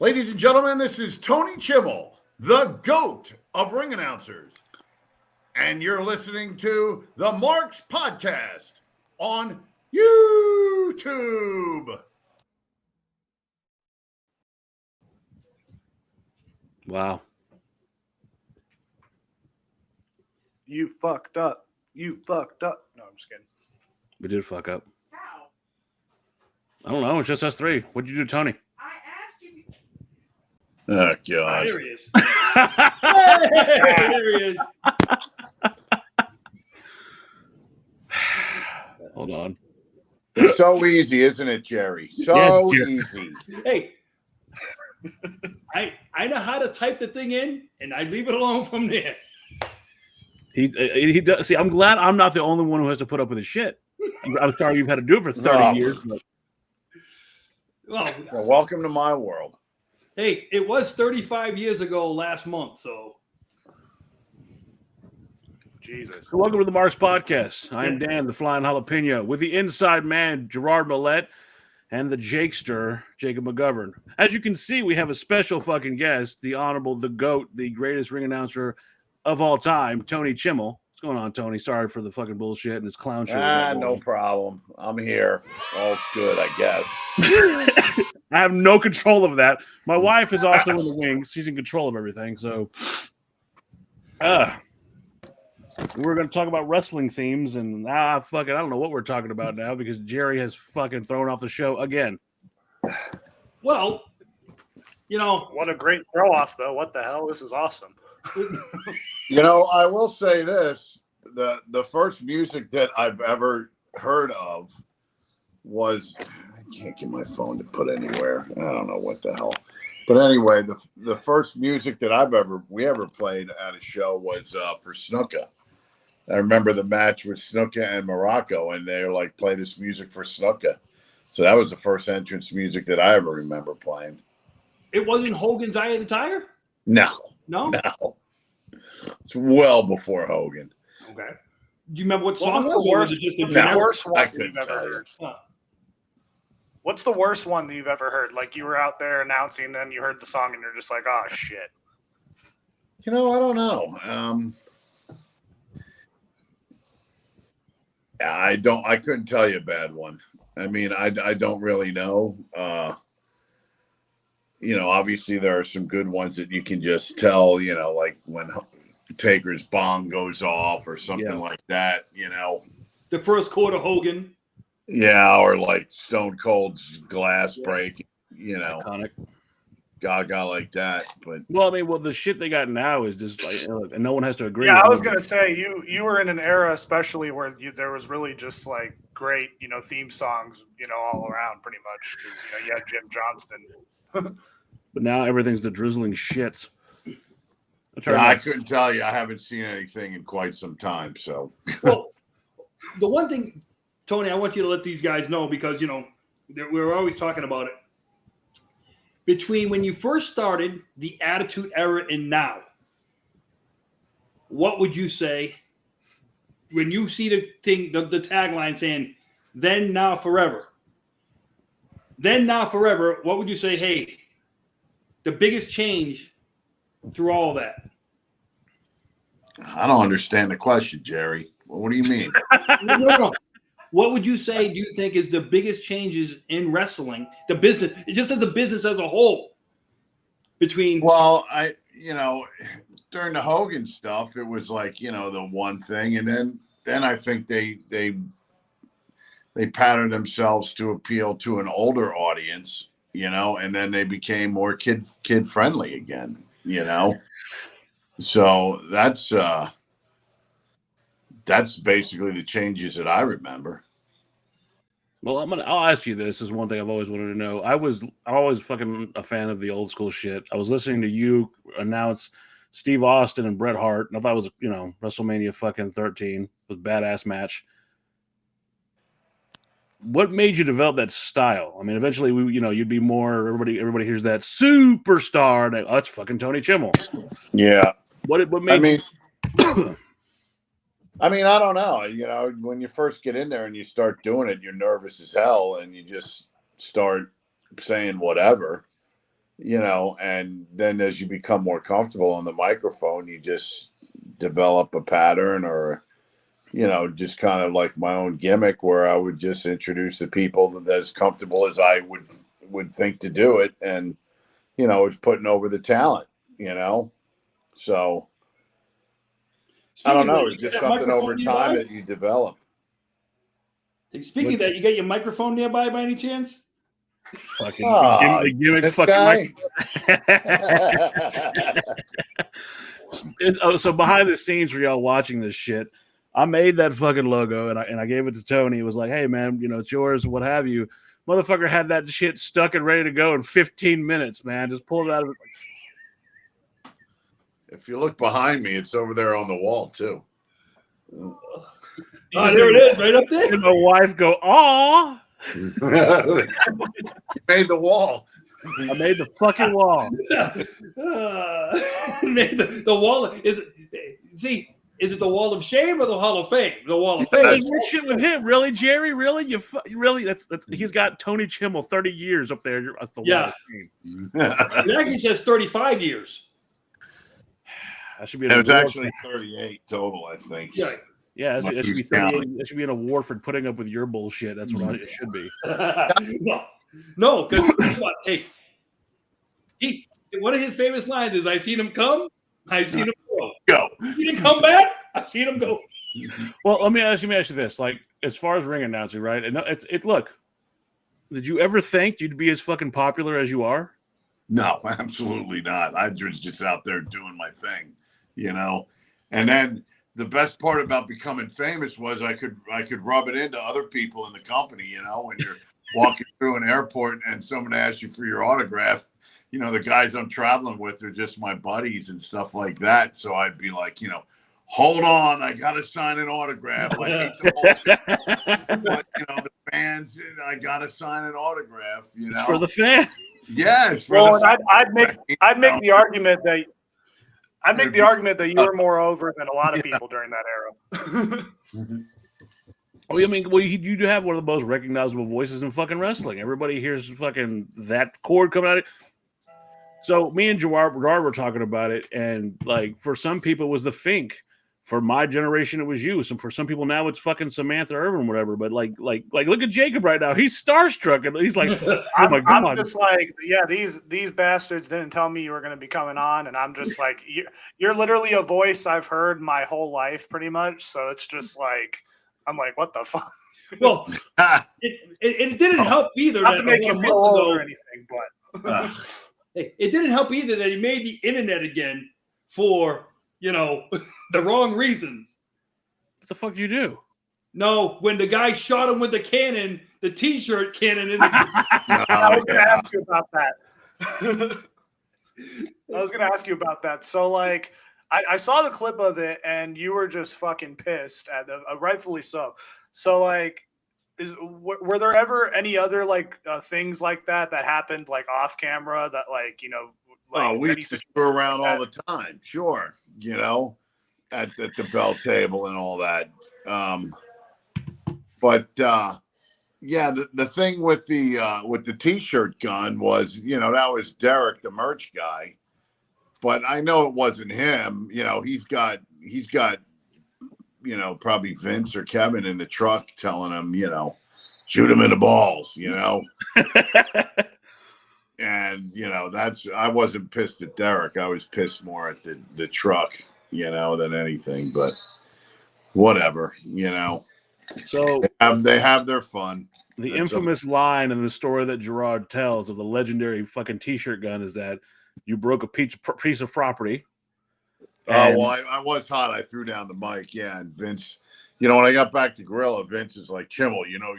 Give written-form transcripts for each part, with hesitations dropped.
Ladies and gentlemen, this is Tony Chimel, the GOAT of ring announcers. And you're listening to the Marks Podcast on YouTube. Wow. You fucked up. You fucked up. No, I'm just kidding. We did fuck up. How? I don't know. It's just us three. What'd you do, Tony? I asked you. Oh, God. There he is. There he is. Hold on. It's so easy, isn't it, Jerry? So easy. Hey, I know how to type the thing in, and I leave it alone from there. He does. See, I'm glad I'm not the only one who has to put up with his shit. I'm sorry you've had to do it for 30 years. But... Well, welcome to my world. Hey, it was 35 years ago last month, so. Jesus. So welcome to the Marks Podcast. I am Dan, the Flying Jalapeno, with the inside man, Gerard Millette, and the Jakester, Jacob McGovern. As you can see, we have a special fucking guest, the Honorable, the GOAT, the greatest ring announcer of all time, Tony Chimel. What's going on, Tony? Sorry for the fucking bullshit and his clown show. No problem. I'm here. All's good, I guess. I have no control of that. My wife is also in the wings. She's in control of everything. So, we're going to talk about wrestling themes, and fuck it, I don't know what we're talking about now because Jerry has fucking thrown off the show again. Well, you know, what a great throw off, though. What the hell? This is awesome. You know, I will say this: the first music that I've ever heard of was, I can't get my phone to put anywhere. I don't know what the hell. But anyway, the first music that we ever played at a show was for Snuka. I remember the match with Snuka and Morocco, and they were like, play this music for Snuka. So that was the first entrance music that I ever remember playing. It wasn't Hogan's Eye of the Tiger? No. No? It's well before Hogan. Okay. Do you remember what song What's the worst, worst one you've ever heard? Huh. What's the worst one that you've ever heard? Like you were out there announcing, then you heard the song, and you're just like, "Oh shit." You know, I don't know. I couldn't tell you a bad one. I mean, I don't really know. You know, obviously there are some good ones that you can just tell. You know, like when Taker's bong goes off or something like that. You know, the first quarter Hogan. Yeah, or like Stone Cold's glass break, you know, iconic, gaga like that. But well, I mean, the shit they got now is just like, and no one has to agree. Yeah, with I was gonna say you were in an era, especially where there was really just like great, theme songs, all around pretty much because you had Jim Johnston. But now everything's the drizzling shits. I couldn't tell you. I haven't seen anything in quite some time. So, well, the one thing. Tony, I want you to let these guys know because, we're always talking about it. Between when you first started, the Attitude Era, and now, what would you say when you see the tagline saying, then, now, forever? Then, now, forever, what would you say, hey, the biggest change through all of that? I don't understand the question, Jerry. What do you mean? No. What would you say, do you think, is the biggest changes in wrestling, the business, just as a business as a whole, between... Well, during the Hogan stuff, it was like, the one thing. And then I think they patterned themselves to appeal to an older audience, and then they became more kid-friendly again, So that's basically the changes that I remember. Well, I'll ask you this. Is one thing I've always wanted to know. I'm always fucking a fan of the old school shit. I was listening to you announce Steve Austin and Bret Hart, and I thought it was, WrestleMania fucking 13. It was a badass match. What made you develop that style? I mean, eventually, you'd be more. Everybody hears that superstar. And it's fucking Tony Chimel. Yeah. What made? I mean, I don't know. When you first get in there and you start doing it, you're nervous as hell, and you just start saying whatever. you know, and then as you become more comfortable on the microphone, you just develop a pattern or, you know, just kind of like my own gimmick where I would just introduce the people that as comfortable as I would think to do it. And, you know, it's putting over the talent, you know? So I don't Speaking of know. that, It's you got just that something over microphone time nearby? that you develop. Speaking of that, you got your microphone nearby by any chance? Fucking Ah, the gimmick this fucking guy. So behind the scenes for y'all watching this shit, I made that fucking logo and I gave it to Tony. It was like, hey man, you know, it's yours, what have you. Motherfucker had that shit stuck and ready to go in 15 minutes, man. Just pulled it out of it. If you look behind me, it's over there on the wall too. Oh, there it is, right up there. And my wife go, aw. You made the wall. I made the fucking wall. Made the wall is it, see, is it the wall of shame or the hall of fame? The wall of Yeah, fame. There's more shit with him, really, Jerry. Really, you really? That's he's got Tony Chimel 30 years up there. That's the Yeah. wall of fame. It actually says 35 years. That should be an It was award. actually 38 total, I think. Yeah. Yeah, that should be Who's 38. counting? That should be an award for putting up with your bullshit. That's what it should be. No, because hey, one of his famous lines is, "I seen him come, I seen him go. Go. He didn't come back. I seen him go." Well, let me ask you this: like, as far as ring announcing, right? And it's look. Did you ever think you'd be as fucking popular as you are? No, absolutely not. I was just out there doing my thing, you know. And then the best part about becoming famous was I could rub it into other people in the company, you know, when you're walking through an airport and someone asks you for your autograph, you know, the guys I'm traveling with are just my buddies and stuff like that. So I'd be like, you know, hold on, I gotta sign an autograph. I hate the bullshit, but you know, the fans, I gotta sign an autograph, you know. It's for the fan. Yes. For Well, the and I'd make the argument that you were more over than a lot of people during that era. Oh, I mean, well, you do have one of the most recognizable voices in fucking wrestling. Everybody hears fucking that chord coming out of it. So me and Gerard were talking about it, and like for some people it was the Fink. For my generation, it was you. So for some people now, it's fucking Samantha Irvin, whatever. But like, look at Jacob right now. He's starstruck, and he's like, "Oh my god!" I'm just like, yeah, these bastards didn't tell me you were going to be coming on, and I'm just like, you're literally a voice I've heard my whole life, pretty much. So it's just like, I'm like, what the fuck? Well, it didn't help either. Not That to make you feel old or anything, but it didn't help either that he made the internet again for, you know, the wrong reasons. What the fuck do you do? No, when the guy shot him with the cannon, the T-shirt cannon in the I was going to ask you about that. I was going to ask you about that. So, like, I saw the clip of it, and you were just fucking pissed, at rightfully so. So, like, were there ever any other like things like that happened like off camera that like, you know, like we used to screw around all the time, sure, you know, at the bell table and all that. But yeah, the thing with the T-shirt gun was, you know, that was Derek, the merch guy. But I know it wasn't him. You know, he's got, you know, probably Vince or Kevin in the truck telling him, you know, shoot him in the balls, you know. And, you know, I wasn't pissed at Derek. I was pissed more at the truck, you know, than anything. But whatever, you know. So they have their fun. The infamous line in the story that Gerard tells of the legendary fucking T-shirt gun is that you broke a piece of property. Oh, well, I was hot. I threw down the mic. Yeah. And Vince, you know, when I got back to Gorilla, Vince is like, Chimel, you know,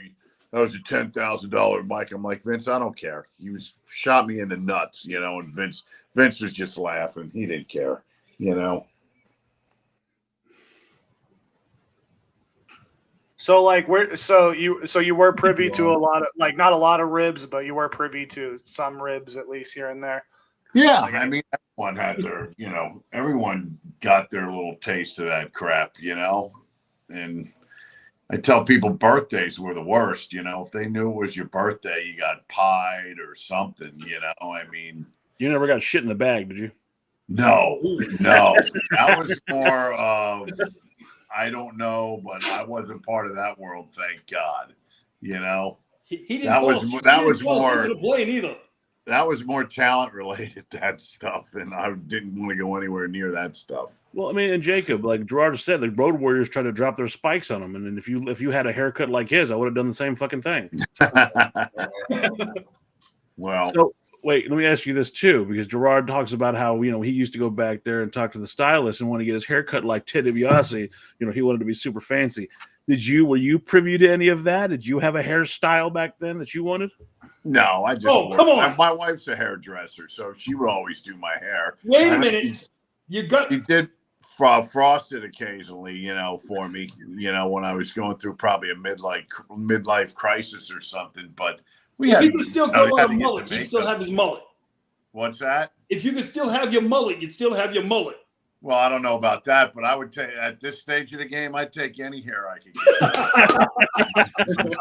that was a $10,000 mic. I'm like, Vince, I don't care. He shot me in the nuts, you know, and Vince was just laughing. He didn't care, you know. So like you were privy to a lot of, like, not a lot of ribs, but you were privy to some ribs at least here and there. Yeah, I mean, everyone had their, you know, everyone got their little taste of that crap, you know. And I tell people birthdays were the worst, you know. If they knew it was your birthday, you got pied or something, you know. I mean, You never got shit in the bag, did you? No. That was more of, I don't know, but I wasn't part of that world, thank God. You know, He didn't. That was more to the plane either. That was more talent related, that stuff, and I didn't want to go anywhere near that stuff. Well, I mean, and Jacob, like Gerard said, the Road Warriors tried to drop their spikes on him, and then if you had a haircut like his, I would have done the same fucking thing. Well, so wait, let me ask you this too, because Gerard talks about how he used to go back there and talk to the stylist and want to get his haircut like Ted DiBiase. He wanted to be super fancy. Were you privy to any of that? Did you have a hairstyle back then that you wanted? No, I just. Come on. My wife's a hairdresser, so she would always do my hair. Wait a minute. She did frost it occasionally, for me, when I was going through probably a midlife crisis or something. But if you could still grow out a mullet, you'd still have his mullet. What's that? If you could still have your mullet, you'd still have your mullet. Well, I don't know about that, but I would take at this stage of the game, I'd take any hair I could get.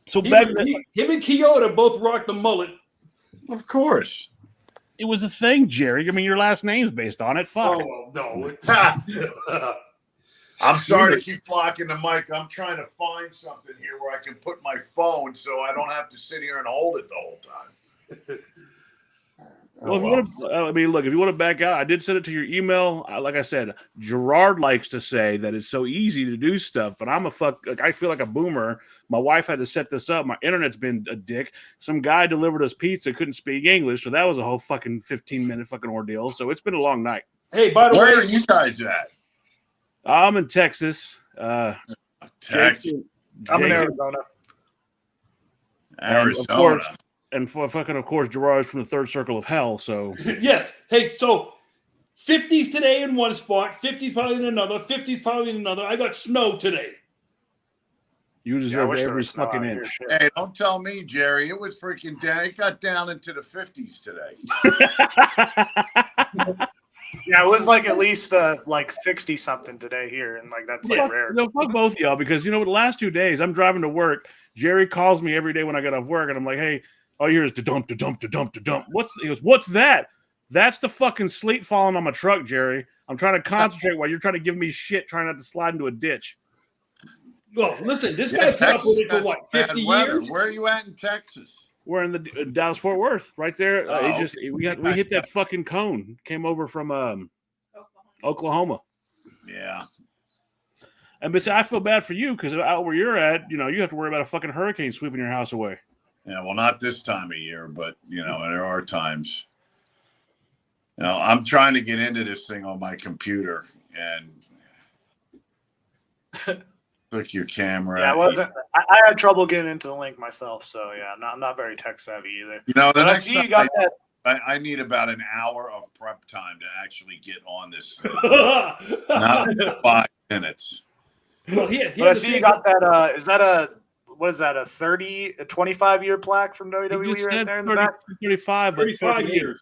So back him and Kyoto both rocked the mullet. Of course. It was a thing, Jerry. I mean, your last name's based on it. Fuck. Oh, no. I'm sorry to keep blocking the mic. I'm trying to find something here where I can put my phone so I don't have to sit here and hold it the whole time. Well, if you want to back out, I did send it to your email. Like I said, Gerard likes to say that it's so easy to do stuff, but I feel like a boomer. My wife had to set this up. My internet's been a dick. Some guy delivered us pizza, couldn't speak English, so that was a whole fucking 15-minute fucking ordeal. So it's been a long night. Hey, by the way, where are you guys at? I'm in Texas. Texas. I'm in Arizona. Arizona. And of course, Gerard's from the third circle of hell, so... Yes. Hey, so 50s today in one spot, 50s probably in another, 50s probably in another. I got snow today. You deserve every fucking inch. Hey, don't tell me, Jerry. It was freaking down. It got down into the 50s today. Yeah, it was like at least 60-something today here, and that's rare. Fuck both of y'all, because the last 2 days, I'm driving to work. Jerry calls me every day when I get off work, and I'm like, hey... All you hear is da-dump, da-dump, da-dump, da-dump. He goes, what's that? That's the fucking sleet falling on my truck, Jerry. I'm trying to concentrate while you're trying to give me shit, trying not to slide into a ditch. Well, listen, this guy put up with it for what, 50 years? Where are you at in Texas? We're in the Dallas-Fort Worth, right there. We hit that fucking cone. Came over from Oklahoma. Yeah. But I feel bad for you because out where you're at, you have to worry about a fucking hurricane sweeping your house away. Yeah, well, not this time of year, but there are times. I'm trying to get into this thing on my computer and click your camera. Yeah, I had trouble getting into the link myself, so yeah, I'm not very tech savvy either. The next I see you got that. I need about an hour of prep time to actually get on this thing. Not 5 minutes. Well, but I see you got that. Is that a 25-year plaque from WWE right there in the back? 35 years.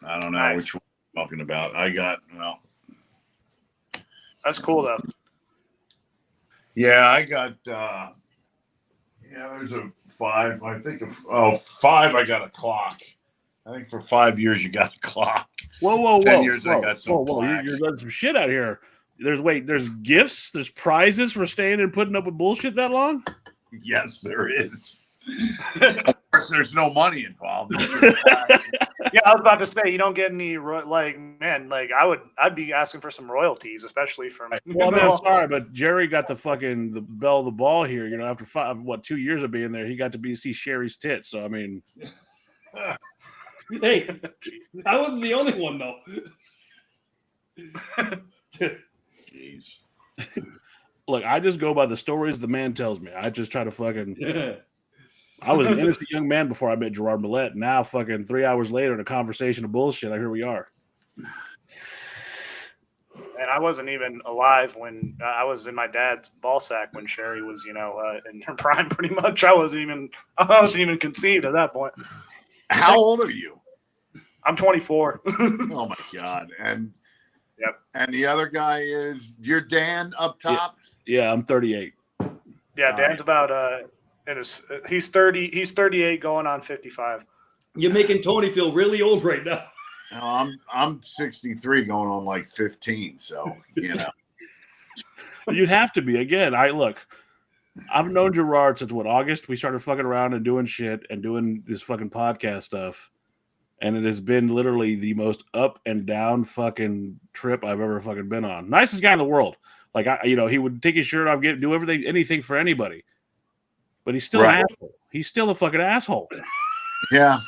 I don't know which one you're talking about. That's cool though. Yeah, I got. There's a 5. I think 5. I got a clock. I think for 5 years you got a clock. Whoa! 10 years I got some. You're getting some shit out here. There's gifts, there's prizes for staying and putting up with bullshit that long? Yes, there is. Of course, there's no money involved. Yeah, I was about to say you don't get any I'd be asking for some royalties, especially from. Well, I'm sorry, but Jerry got the bell of the ball here. After 2 years of being there, he got to see Sherry's tits. So I mean, hey, I wasn't the only one though. Jeez. Look, I just go by the stories the man tells me. I just try to fucking. Yeah. I was an innocent young man before I met Gerard Millette. Now, fucking 3 hours later, in a conversation of bullshit, here we are. And I wasn't even alive when I was in my dad's ball sack when Sherry was, in her prime. Pretty much, I wasn't even conceived at that point. How old are you? I'm 24. Oh my God! Yep. And the other guy is Dan up top. Yeah, I'm 38. Yeah, Dan's about He's 30. He's 38, going on 55. You're making Tony feel really old right now. No, I'm 63, going on like 15. So You'd have to be. Again, I've known Gerard since August? We started fucking around and doing shit and doing this fucking podcast stuff. And it has been literally the most up and down fucking trip I've ever fucking been on. Nicest guy in the world. Like, he would take his shirt off, do everything, anything for anybody. But he's still an asshole. He's still a fucking asshole. Yeah,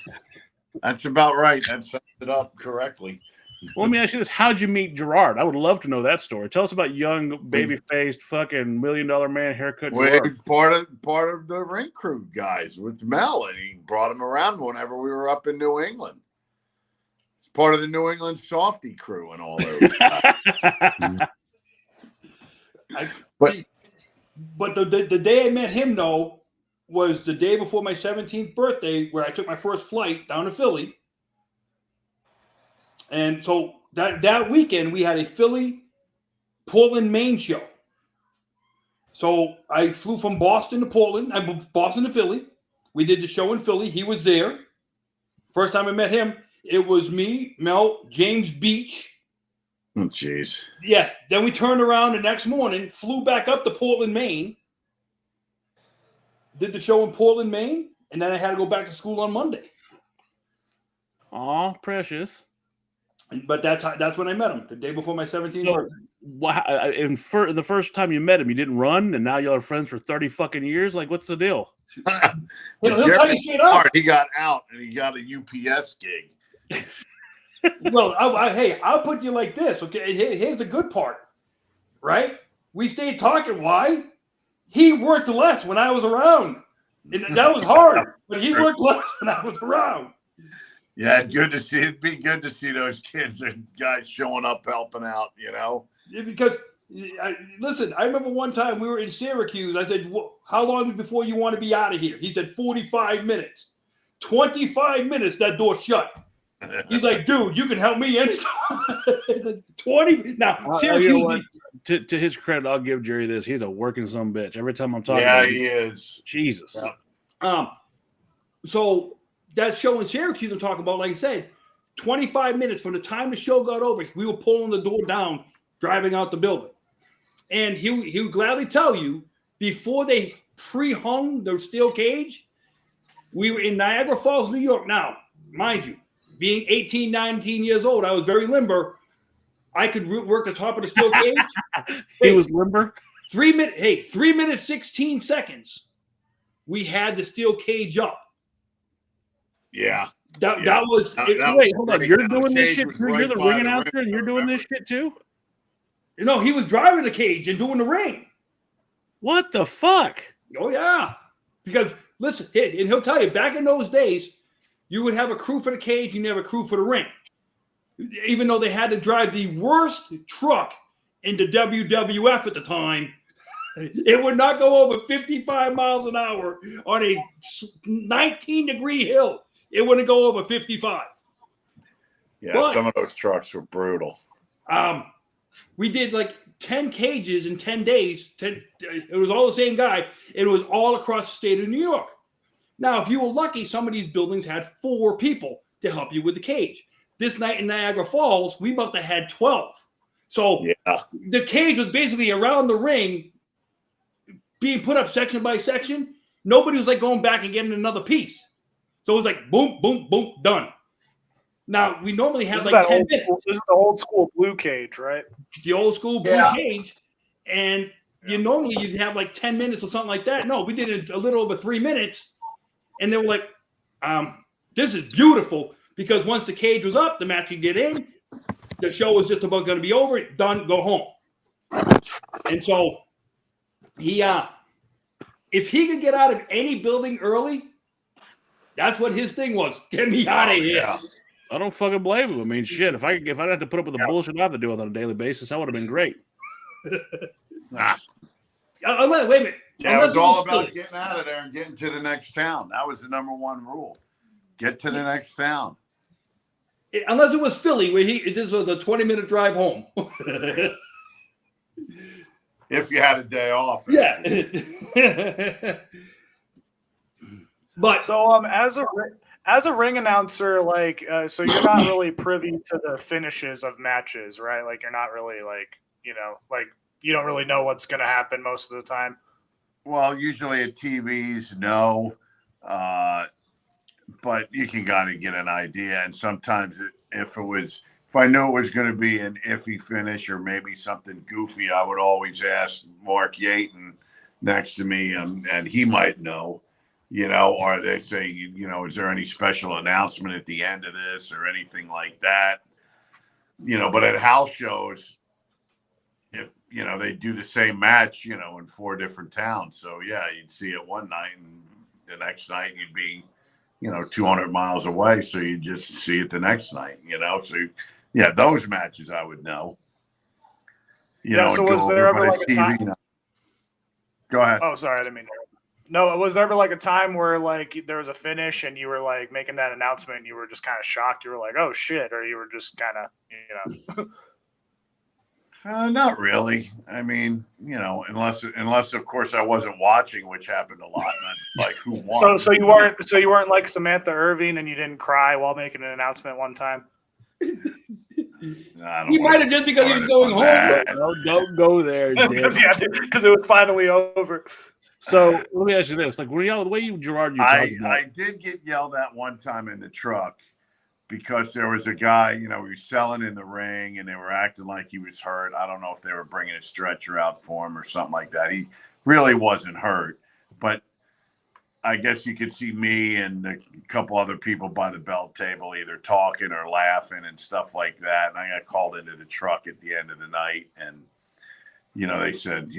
that's about right. That sums it up correctly. Well, let me ask you this. How'd you meet Gerard? I would love to know that story. Tell us about young, baby-faced, fucking $1 million man haircut. Well, he's part of the rink crew guys with Mel, and he brought him around whenever we were up in New England. It's part of the New England softy crew and all those guys. But the day I met him, though, was the day before my 17th birthday, where I took my first flight down to Philly. And so that weekend, we had a Philly-Portland, Maine show. So I flew from Boston to Portland, Boston to Philly. We did the show in Philly. He was there. First time I met him, it was me, Mel, James Beach. Oh, jeez. Yes. Then we turned around the next morning, flew back up to Portland, Maine, did the show in Portland, Maine, and then I had to go back to school on Monday. Aw, precious. But that's when I met him, the day before my 17th birthday. The first time you met him, you didn't run, and now y'all are friends for 30 fucking years? Like, what's the deal? He'll tell you straight up. He got out, and he got a UPS gig. Well, hey, I'll put you like this, okay? Here's the good part, right? We stayed talking. Why? He worked less when I was around. And that was hard, but he worked less when I was around. Yeah, it'd be good to see those kids and guys showing up, helping out, Yeah, because, listen, I remember one time we were in Syracuse. I said, how long before you want to be out of here? He said, 45 minutes. 25 minutes, that door shut. He's like, dude, you can help me anytime. 20. Now, Syracuse. To his credit, I'll give Jerry this. He's a working some bitch. Every time I'm talking about him, he is. Jesus. Yeah. So that show in Syracuse I'm talking about, like I said, 25 minutes from the time the show got over, we were pulling the door down, driving out the building. And he would gladly tell you, before they pre-hung the steel cage, we were in Niagara Falls, New York. Now, mind you, being 18, 19 years old, I was very limber. I could work the top of the steel cage. He was limber? 3 minutes, 16 seconds. We had the steel cage up. Yeah. That was. Wait, hold on. You're doing this shit too? You're the ring announcer and you're doing this shit too? No, he was driving the cage and doing the ring. What the fuck? Oh, yeah. Because, listen, and he'll tell you, back in those days, you would have a crew for the cage, you have a crew for the ring. Even though they had to drive the worst truck in the WWF at the time, it would not go over 55 miles an hour on a 19-degree hill. It wouldn't go over 55. Yeah, but some of those trucks were brutal. We did like 10 cages in 10 days. It was all the same guy. It was all across the state of New York. Now, if you were lucky, some of these buildings had 4 people to help you with the cage. This night in Niagara Falls, we must have had 12. So the cage was basically around the ring, being put up section by section. Nobody was like going back and getting another piece. So it was like boom, boom, boom, done. Now, we normally have like 10 minutes. This is the old school blue cage, right? The old school blue cage. And normally you'd have like 10 minutes or something like that. No, we did it a little over 3 minutes. And they were like, this is beautiful. Because once the cage was up, the match could get in. The show was just about going to be over. Done, go home. And so he, if he could get out of any building early, that's what his thing was. Get me out of here. Yeah. I don't fucking blame him. I mean, shit. If I didn't have to put up with the bullshit I have to deal with on a daily basis, that would have been great. Wait a minute. Yeah, it was all about getting out of there and getting to the next town. That was the number one rule. Get to the next town. Unless it was Philly, where this was a 20-minute drive home. If you had a day off. Yeah. But So as a ring announcer, like so you're not really privy to the finishes of matches, right? Like you're not really like like you don't really know what's gonna happen most of the time. Well, usually at TVs, no, but you can kind of get an idea. And sometimes if I knew it was going to be an iffy finish or maybe something goofy, I would always ask Mark Yaton next to me, and he might know. Or they say, is there any special announcement at the end of this or anything like that? But at house shows, if, they do the same match, in 4 different towns. So, yeah, you'd see it one night and the next night you'd be, 200 miles away. So you just see it the next night, So, yeah, those matches I would know. So was there ever like a time? Go ahead. Oh, sorry, I didn't mean to. No, was there ever like a time where like there was a finish and you were like making that announcement and you were just kind of shocked? You were like, "Oh shit," or you were just kind of, Not really. I mean, unless of course I wasn't watching, which happened a lot. And I'm like, who won? So you weren't like Samantha Irving and you didn't cry while making an announcement one time. He might have just because he was going home. No, don't go there, Because it was finally over. So let me ask you this: like, were y'all the way Gerard? I did get yelled at one time in the truck because there was a guy, he was selling in the ring and they were acting like he was hurt. I don't know if they were bringing a stretcher out for him or something like that. He really wasn't hurt, but I guess you could see me and a couple other people by the belt table either talking or laughing and stuff like that. And I got called into the truck at the end of the night and, they said,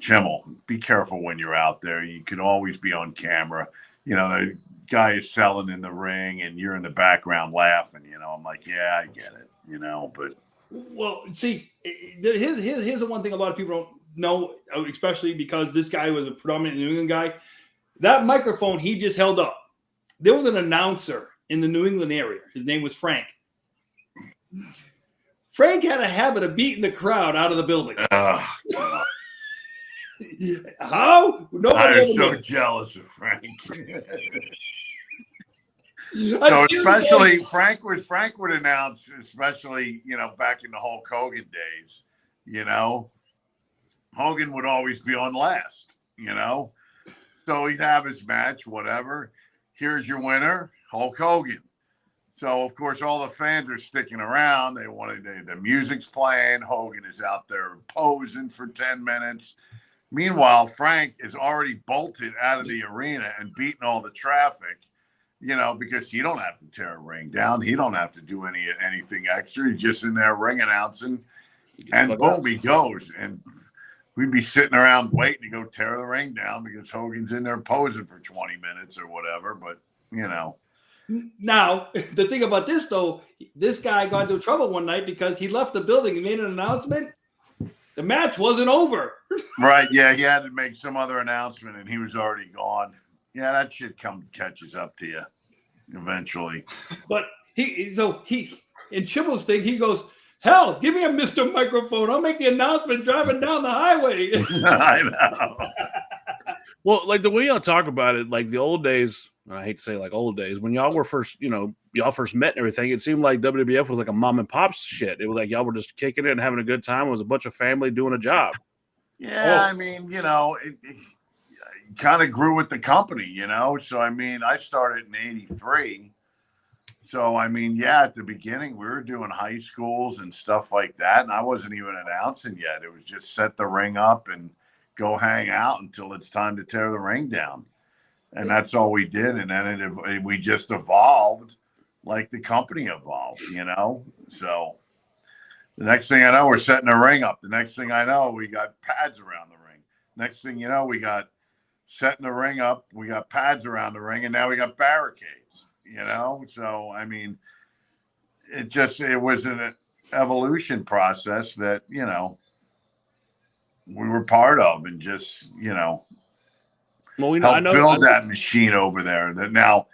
Chimel, be careful when you're out there. You can always be on camera. The guy is selling in the ring and you're in the background laughing. I'm like, yeah, I get it. But well, see, here's the one thing a lot of people don't know, especially because this guy was a predominant New England guy. That microphone he just held up. There was an announcer in the New England area. His name was Frank. Frank had a habit of beating the crowd out of the building. How? Nobody I was so jealous of Frank. So especially Frank would announce, especially, back in the Hulk Hogan days, Hogan would always be on last, So he'd have his match, whatever. Here's your winner, Hulk Hogan. So, of course, all the fans are sticking around. The music's playing. Hogan is out there posing for 10 minutes. Meanwhile, Frank is already bolted out of the arena and beating all the traffic, because he don't have to tear a ring down. He don't have to do anything extra. He's just in there ring announcing. And boom, he goes. And we'd be sitting around waiting to go tear the ring down because Hogan's in there posing for 20 minutes or whatever. But, Now, the thing about this, though, this guy got into trouble one night because he left the building and made an announcement. The match wasn't over. Right. Yeah. He had to make some other announcement and he was already gone. Yeah. That shit catches up to you eventually. But in Chimel's thing, he goes, hell, give me a Mr. Microphone. I'll make the announcement driving down the highway. I know. Well, like the way y'all talk about it, like the old days, and I hate to say like old days, when y'all were first, y'all first met and everything, it seemed like WWF was like a mom and pop shit. It was like y'all were just kicking it and having a good time. It was a bunch of family doing a job. Yeah, I mean, it kind of grew with the company, So, I mean, I started in 83. So, I mean, yeah, at the beginning, we were doing high schools and stuff like that. And I wasn't even announcing yet. It was just set the ring up and go hang out until it's time to tear the ring down. And that's all we did. And then we just evolved like the company evolved, So the next thing I know, we're setting the ring up. The next thing I know, we got pads around the ring. Next thing you know, we got setting the ring up. We got pads around the ring. And now we got barricades, So, I mean, it was an evolution process that, we were part of and just, well, help build that machine over there. That now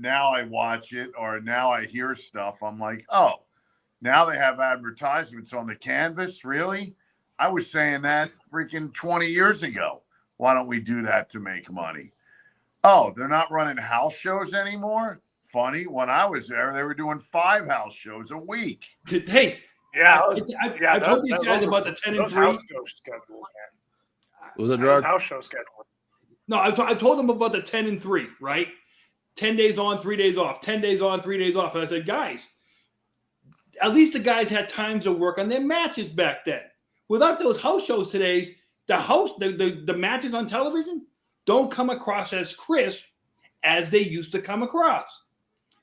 I watch it or now I hear stuff. I'm like, oh, now they have advertisements on the canvas. Really? I was saying that freaking 20 years ago. Why don't we do that to make money? Oh, they're not running house shows anymore? Funny. When I was there, they were doing 5 house shows a week. Hey, Yeah, I told these guys about the 10 and 3. House show schedules, man. Was it Those Gerard? house show schedules. No, I told them about the 10 and 3, right? 10 days on, 3 days off, 10 days on, 3 days off. And I said, guys, at least the guys had times to work on their matches back then. Without those house shows today, the matches on television don't come across as crisp as they used to come across.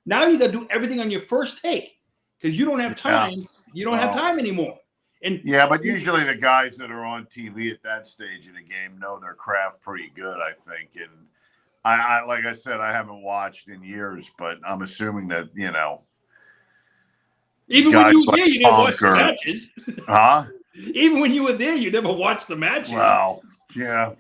Now you got to do everything on your first take because you don't have time. Yeah. You don't have time anymore. And yeah, but usually the guys that are on TV at that stage of the game know their craft pretty good, I think. And I like I said, I haven't watched in years, but I'm assuming that, even when you were guys there, like you didn't watch the Conker. matches. Huh? Even when you were there, you never watched the matches. Well, yeah,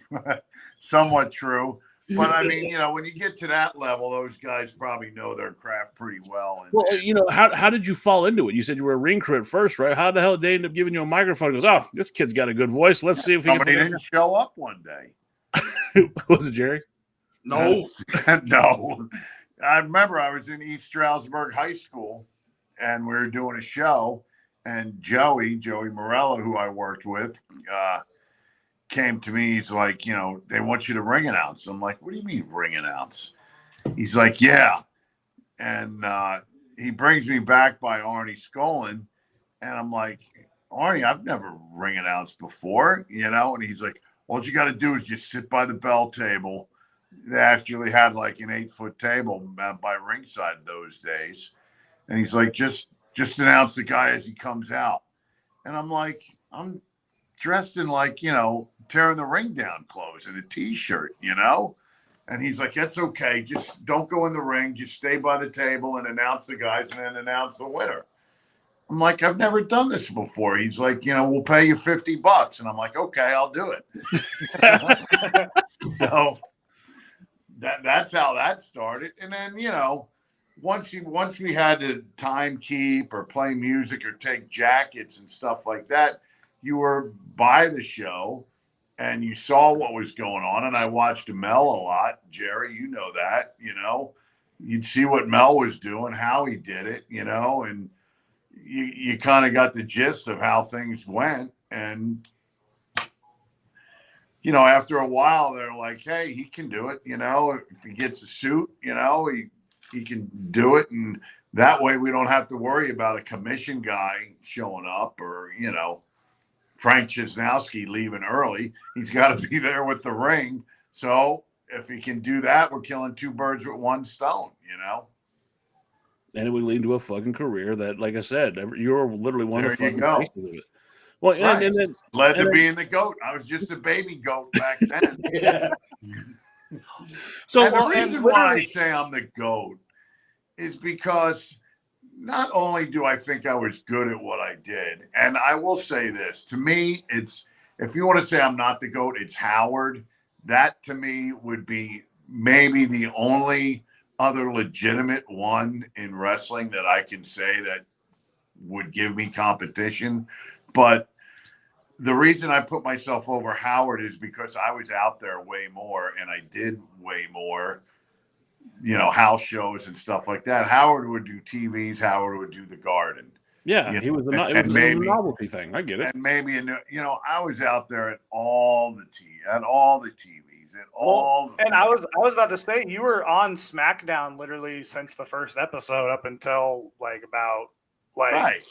somewhat true. But I mean, when you get to that level, those guys probably know their craft pretty well. And, Well, how did you fall into it? You said you were a ring crew at first, right? How the hell did they end up giving you a microphone? He goes, oh, this kid's got a good voice. Let's see if he somebody didn't show up one day. Was it Jerry? No. No. I remember I was in East Stroudsburg High School, and we were doing a show, and Joey Morello, who I worked with, came to me. He's like, they want you to ring announce. I'm like, what do you mean ring announce? He's like, yeah. And he brings me back by Arnie Skolin. And I'm like, Arnie, I've never ring announced before, And he's like, all you got to do is just sit by the bell table. They actually had like an 8-foot table by ringside those days. And he's like, just announce the guy as he comes out. And I'm like, I'm dressed in like, tearing the ring down clothes and a t-shirt, And he's like, that's okay. Just don't go in the ring. Just stay by the table and announce the guys and then announce the winner. I'm like, I've never done this before. He's like, we'll pay you $50. And I'm like, okay, I'll do it. So that's how that started. And then, once we had to time keep or play music or take jackets and stuff like that, you were by the show and you saw what was going on. And I watched Mel a lot. Jerry, you know that, you'd see what Mel was doing, how he did it, and you kind of got the gist of how things went. And, after a while, they're like, hey, he can do it. If he gets a suit, he can do it. And that way we don't have to worry about a commission guy showing up or, Frank Cisnowski leaving early. He's got to be there with the ring. So if he can do that, we're killing 2 birds with 1 stone, And it would lead to a fucking career that, like I said, you're literally one of the fucking faces of it. Well, right. and then led to being the GOAT. I was just a baby GOAT back then. Yeah. So and the reason why I say I'm the GOAT is because not only do I think I was good at what I did, and I will say this, to me, it's, if you want to say I'm not the GOAT, it's Howard. That to me would be maybe the only other legitimate one in wrestling that I can say that would give me competition. But the reason I put myself over Howard is because I was out there way more and I did way more, house shows and stuff like that. Howard would do TVs. Howard would do the Garden. Yeah, he was a novelty thing. I get it. And maybe, I was out there at all the TVs, at all. And I was about to say, you were on SmackDown literally since the first episode up until right.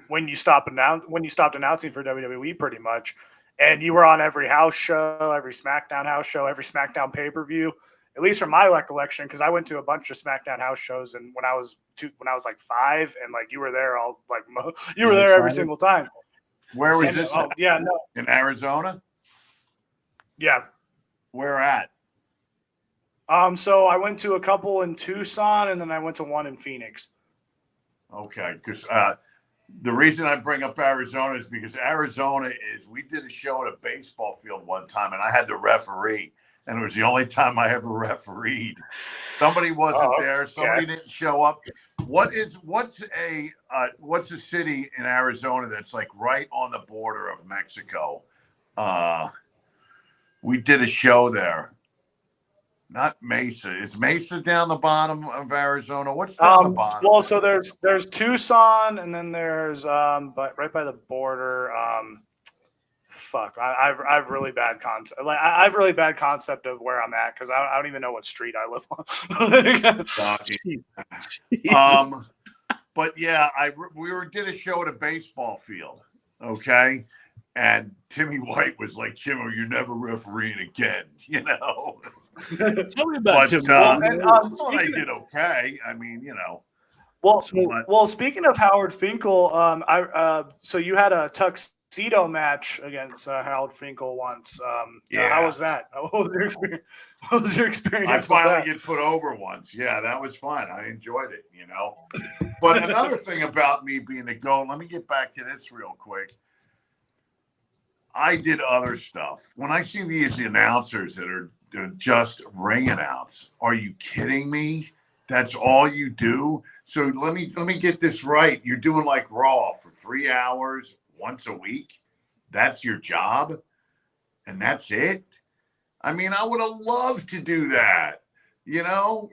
When you stopped announcing for WWE, pretty much, and you were on every house show, every SmackDown house show, every SmackDown pay-per-view, at least from my recollection, because I went to a bunch of SmackDown house shows, and when I was like 5, and you were there every single time. Where was this? Oh, yeah, no, in Arizona. Yeah. Where at? So I went to a couple in Tucson, and then I went to one in Phoenix. Okay, because the reason I bring up Arizona is because we did a show at a baseball field one time, and I had to referee, and it was the only time I ever refereed. Somebody wasn't there. Somebody didn't show up. What's a city in Arizona that's like right on the border of Mexico? We did a show there. not Mesa. Is Mesa down the bottom of Arizona? What's down the bottom? Well, so there's Tucson, and then there's but right by the border. Fuck, I've really bad concept. Like I have really bad concept of where I'm at because I don't even know what street I live on. But yeah, did a show at a baseball field, okay, and Timmy White was like, "Chimel, you're never refereeing again," you know. Tell me about Tim. I did okay. I mean, you know. Well, speaking of Howard Finkel, so you had a tuxedo match against Howard Finkel once. Yeah. How was that? What was your experience? I finally get put over once. Yeah, that was fun. I enjoyed it, you know. But another thing about me being a GOAT, let me get back to this real quick. I did other stuff. When I see these announcers that are just ring announce, are you kidding me? That's all you do? So let me get this right. You're doing like Raw for 3 hours once a week. That's your job, and that's it. I mean, I would have loved to do that. You know,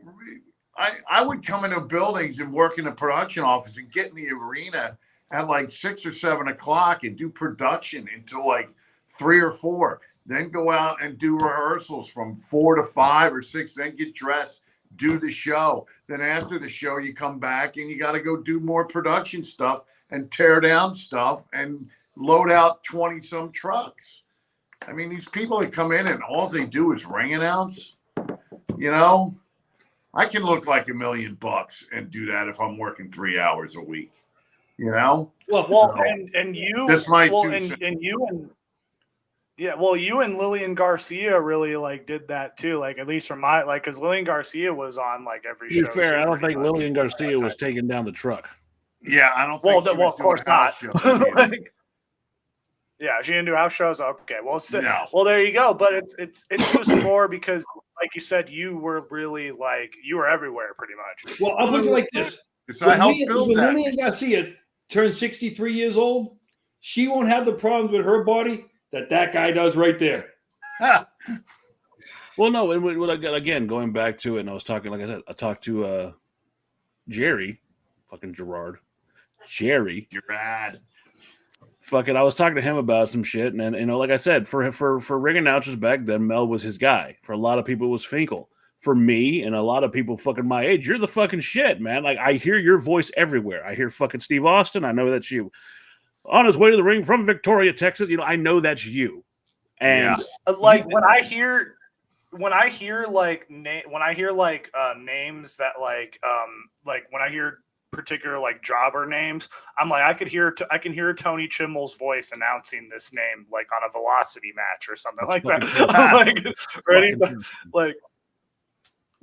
I would come into buildings and work in the production office and get in the arena at like 6 or 7 o'clock and do production until like 3 or 4. Then go out and do rehearsals from 4 to 5 or 6. Then get dressed, do the show. Then after the show, you come back and you got to go do more production stuff and tear down stuff and load out 20-some trucks. I mean, these people that come in and all they do is ring announce, you know, I can look like $1 million and do that if I'm working 3 hours a week, you know? Well, and you, this might you and Lillian Garcia really like did that too. Like at least from my because Lillian Garcia was on like every To show. be fair, I don't think Lillian Garcia was taking down the truck. Yeah, I don't think. Well, of course not. Yeah, she didn't do house shows. Okay, well, well, there you go. But it's just more because, like you said, you were really like you were everywhere pretty much. Well, I'll put it like this: when Lillian Garcia turns 63 years old, she won't have the problems with her body that guy does right there. Well, no, and again, going back to it, and I was talking, like I said, I talked to Jerry, fucking Jerry. Fucking, I was talking to him about some shit, and you know, like I said, for ring announcers back then, Mel was his guy. For a lot of people, it was Finkel. For me and a lot of people fucking my age, you're the fucking shit, man. Like I hear your voice everywhere. I hear fucking Steve Austin. I know that's you. On his way to the ring from Victoria, Texas. You know, I know that's you. And like when I hear names that like when I hear particular like jobber names, I'm like I can hear Tony Chimel's voice announcing this name like on a velocity match or something like that.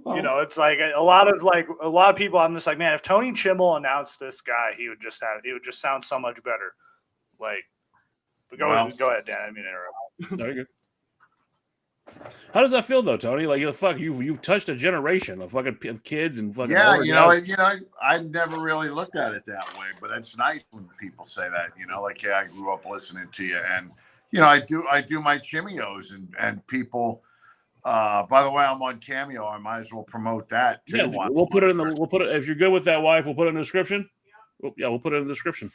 You know, it's like a lot of people. I'm just like, man, if Tony Chimel announced this guy, he would just sound so much better. Like, go ahead, Dan. I mean, interrupt. Very good. How does that feel though, Tony? Like, you've touched a generation of fucking kids and fucking. Yeah, I never really looked at it that way, but it's nice when people say that. You know, like, yeah, I grew up listening to you, and you know, I do my Chimeos and people. By the way, I'm on Cameo. I might as well promote that too. Yeah, we'll put it if you're good with that, wife. We'll put it in the description. We'll put it in the description.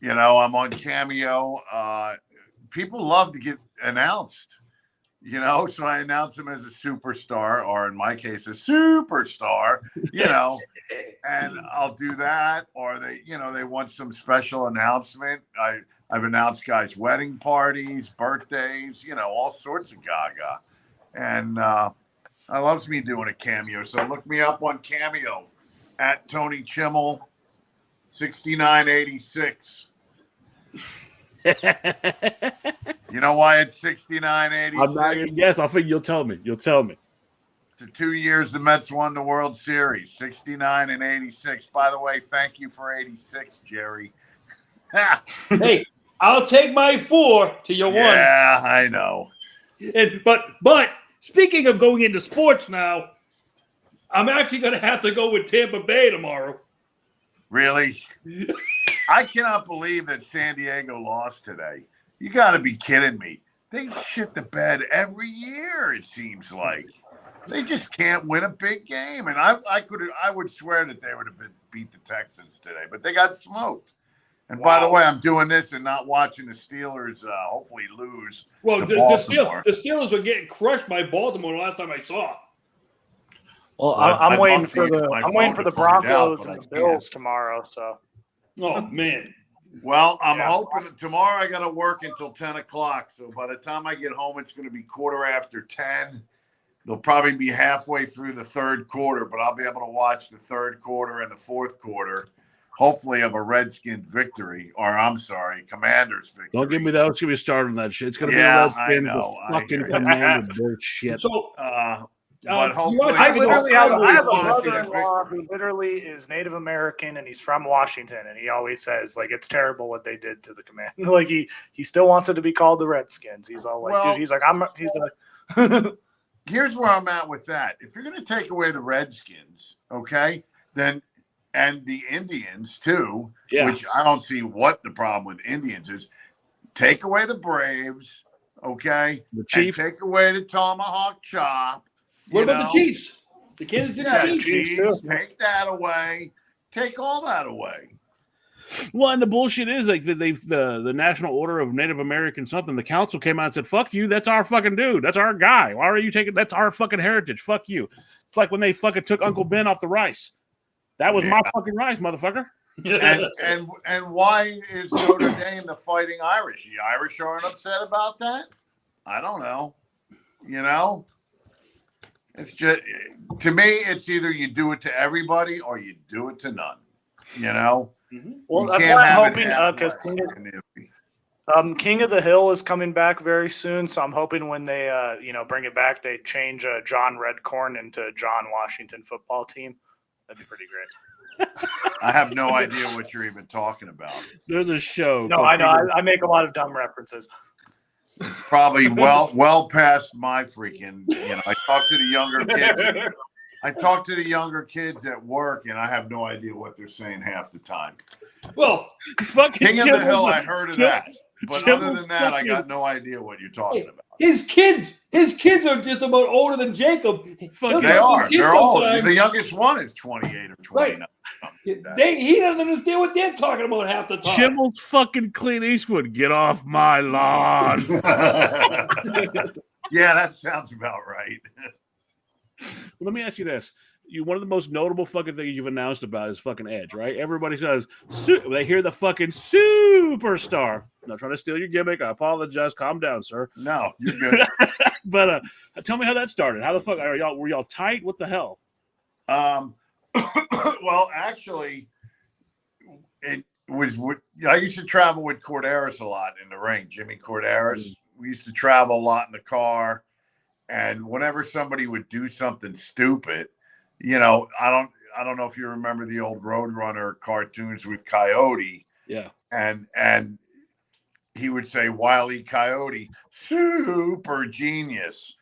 You know, I'm on Cameo. People love to get announced. You know, so I announce him as a superstar, or in my case, a superstar. You know, and I'll do that, or they want some special announcement. I've announced guys' wedding parties, birthdays, you know, all sorts of gaga. And I loves me doing a cameo. So look me up on Cameo at Tony Chimel 6986. You know why it's 6986? I'm not gonna guess. I think you'll tell me. The 2 years the Mets won the World Series, 69 and 86. By the way, thank you for 86, Jerry. Hey, I'll take my 4 to your 1. Yeah, I know. And but speaking of going into sports now, I'm actually going to have to go with Tampa Bay tomorrow. Really? I cannot believe that San Diego lost today. You got to be kidding me. They shit the bed every year, it seems like. They just can't win a big game. And I would swear that they would have beat the Texans today, but they got smoked. And by the way, I'm doing this and not watching the Steelers hopefully lose. Well, the Baltimore. Steelers were getting crushed by Baltimore the last time I saw. Well, I'm waiting for the Broncos and the Bills tomorrow. So, oh man. Well, I'm hoping tomorrow I got to work until 10 o'clock. So by the time I get home, it's going to be 10:15. They'll probably be halfway through the third quarter, but I'll be able to watch the third quarter and the fourth quarter, hopefully of a Redskins victory, or I'm sorry, Commanders victory. Don't give me that. Don't get me started on that shit. It's going to be a Redskins fucking Commander bullshit. So, but hopefully, I have a brother-in-law who literally is Native American and he's from Washington, and he always says like it's terrible what they did to the command. Like he still wants it to be called the Redskins. He's all like, dude, he's like. Here's where I'm at with that. If you're going to take away the Redskins, okay, then and the Indians too, which I don't see what the problem with Indians is. Take away the Braves, okay, the Chiefs. Take away the Tomahawk Chop. What about the Chiefs? The Kansas City Chiefs. Take that away. Take all that away. Well, and the bullshit is like the National Order of Native American something. The council came out and said, "Fuck you. That's our fucking dude. That's our guy. Why are you taking? That's our fucking heritage. Fuck you." It's like when they fucking took Uncle Ben off the rice. That was my fucking rice, motherfucker. And why is Notre Dame the Fighting Irish? The Irish aren't upset about that? I don't know. You know? It's just, to me, it's either you do it to everybody or you do it to none. You know? Mm-hmm. Well, that's why I'm hoping, because King of the Hill is coming back very soon, so I'm hoping when they, bring it back, they change John Redcorn into John Washington football team. That'd be pretty great. I have no idea what you're even talking about. There's a show. No, I know. I make a lot of dumb references. It's probably well past my freaking. I talk to the younger kids. I talk to the younger kids at work, and I have no idea what they're saying half the time. Well, fucking King of the Hill, I heard of that, but other than that, I got no idea what you're talking about. His kids are just about older than Jacob. They are. They're old. The youngest one is 28 or 29. Right. He doesn't understand what they're talking about half the time. Chimel's fucking Clint Eastwood. Get off my lawn. Yeah, that sounds about right. Well, let me ask you this. One of the most notable fucking things you've announced about is fucking Edge, right? Everybody says, they hear the fucking superstar. I'm not trying to steal your gimmick. I apologize. Calm down, sir. No, you're good. But tell me how that started. How the fuck were y'all tight? What the hell? Well, actually, it was. I used to travel with Corderas a lot in the ring. Jimmy Corderas. We used to travel a lot in the car, and whenever somebody would do something stupid, I don't know if you remember the old Roadrunner cartoons with Coyote. Yeah. And he would say, Wile E. Coyote, super genius,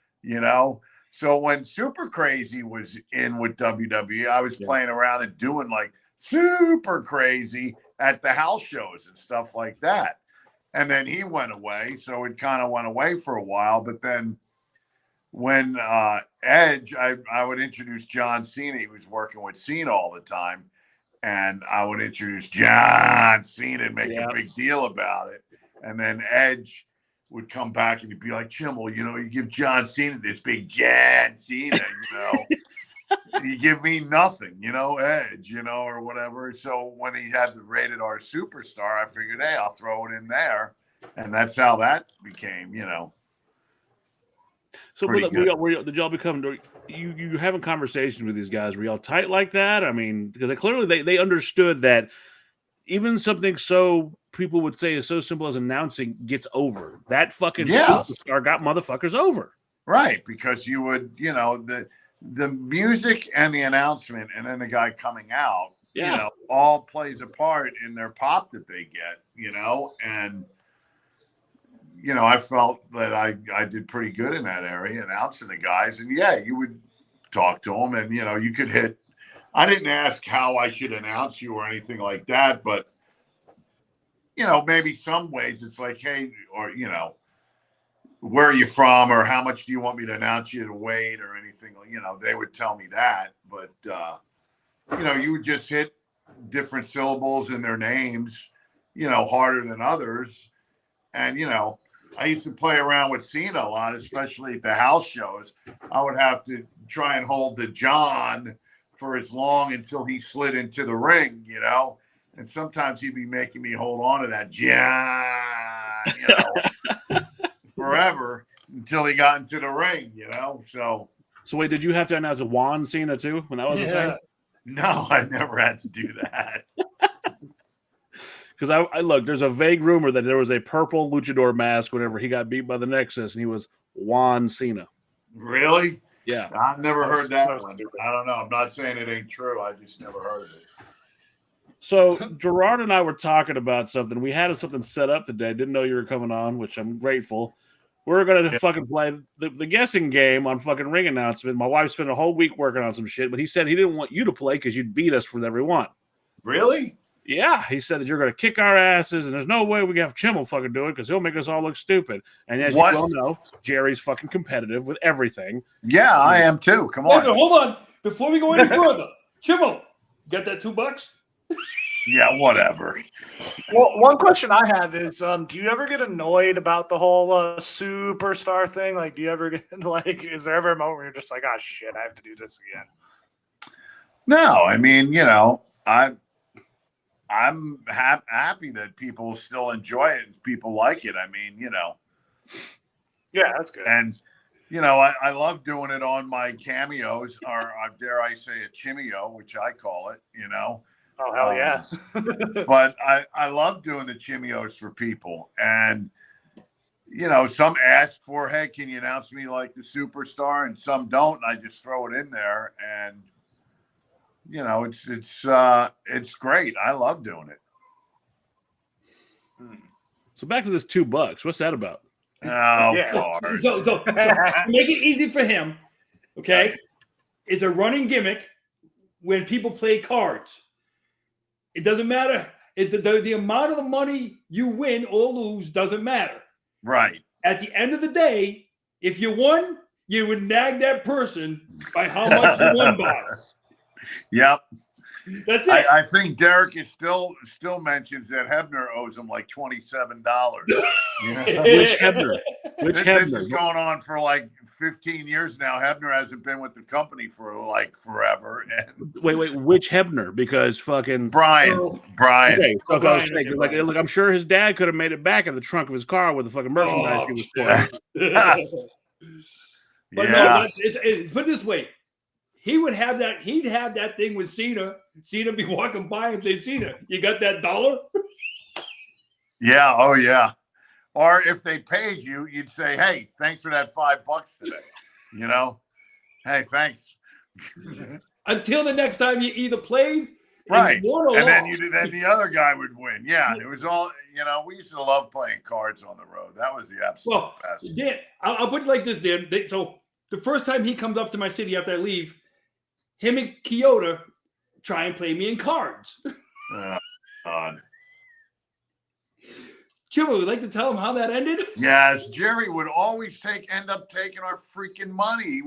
So when Super Crazy was in with WWE, I was playing around and doing like super crazy at the house shows and stuff like that. And then he went away. So it kind of went away for a while. But then when Edge, I would introduce John Cena. He was working with Cena all the time. And I would introduce John Cena and make a big deal about it. And then Edge would come back and he'd be like, Chimel, you give John Cena this big John Cena, you give me nothing, Edge, or whatever. So when he had the Rated R Superstar, I figured, hey, I'll throw it in there. And that's how that became, So did y'all become, you having conversations with these guys? Were y'all tight like that? I mean, because clearly they understood that even something so people would say is so simple as announcing gets over. That fucking superstar got motherfuckers over. Right, because you would, the music and the announcement and then the guy coming out, all plays a part in their pop that they get, and I felt that I did pretty good in that area announcing the guys, and you would talk to them, and you could hit. I didn't ask how I should announce you or anything like that, but maybe some ways it's like, hey, or where are you from or how much do you want me to announce you to wait or anything, they would tell me that. But, you would just hit different syllables in their names, harder than others. And, I used to play around with Cena a lot, especially at the house shows. I would have to try and hold the John for as long until he slid into the ring, and sometimes he'd be making me hold on to that John, forever until he got into the ring, So wait, did you have to announce Juan Cena too when that was a thing? No, I never had to do that. Because I look, there's a vague rumor that there was a purple luchador mask whenever he got beat by the Nexus, and he was Juan Cena. Really? Yeah. I've never heard that so one. stupid. I don't know. I'm not saying it ain't true. I just never heard of it. So Gerard and I were talking about something. We had something set up today. Didn't know you were coming on, which I'm grateful. We're gonna fucking play the guessing game on fucking ring announcement. My wife spent a whole week working on some shit, but he said he didn't want you to play because you'd beat us with every one. Really? Yeah, he said that you're going to kick our asses, and there's no way we can have Chimel fucking do it because he'll make us all look stupid. And as What? you well know, Jerry's fucking competitive with everything. Yeah, I am too. Come Wait, on. hold on. Before we go any further, Chimel, got that $2? Yeah, whatever. Well, one question I have is, do you ever get annoyed about the whole superstar thing? Like, do you ever get is there ever a moment where you're just like, oh shit, I have to do this again? No, I mean, I'm happy that people still enjoy it and people like it. I mean, Yeah, that's good. and I love doing it on my cameos, or dare I say a chimeo, which I call it. Oh hell yeah! But I love doing the chimeos for people, and some ask for, hey, can you announce me like the superstar, and some don't, and I just throw it in there, and it's great. I love doing it. So back to this $2. What's that about? Oh, Yeah. God. So to make it easy for him, okay, it's a running gimmick when people play cards. It doesn't matter. The amount of the money you win or lose doesn't matter. Right. At the end of the day, if you won, you would nag that person by how much you won by. Yep. That's it. I think Derek is still mentions that Hebner owes him like $27. Which Hebner? Which This Hebner? is going on for like 15 years now. Hebner hasn't been with the company for like forever. And Wait, which Hebner? Because fucking Brian. Okay, so Brian, like, Brian. look, I'm sure his dad could have made it back in the trunk of his car with the fucking merchandise he was shit. playing. But no, put it this way. He would have that. He'd have that thing with Cena. Cena be walking by and say, "Cena, you got that $1?" Yeah. Oh, yeah. Or if they paid you, you'd say, hey, thanks for that $5 today. Hey, thanks. Until the next time you either played, Right. and won or And then lost. then the other guy would win. Yeah. It was all, we used to love playing cards on the road. That was the absolute best. Dan, I'll put it like this, Dan. So the first time he comes up to my city after I leave, him and Kyoto try and play me in cards. Oh, God. Chimel, would like to tell him how that ended? Yes, Jerry would always end up taking our freaking money.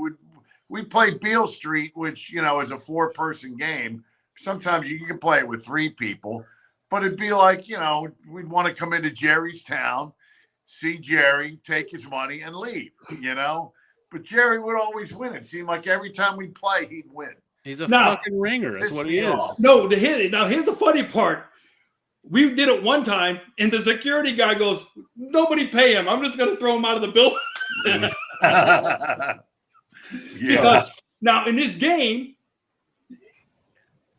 We played Beale Street, which is a 4-person game. Sometimes you can play it with 3 people, but it'd be like we'd want to come into Jerry's town, see Jerry, take his money, and leave. But Jerry would always win. It seemed like every time we'd play, he'd win. He's a fucking ringer. That's what he is. No, here's the funny part. We did it one time, and the security guy goes, "Nobody pay him. I'm just going to throw him out of the building." Because now in this game,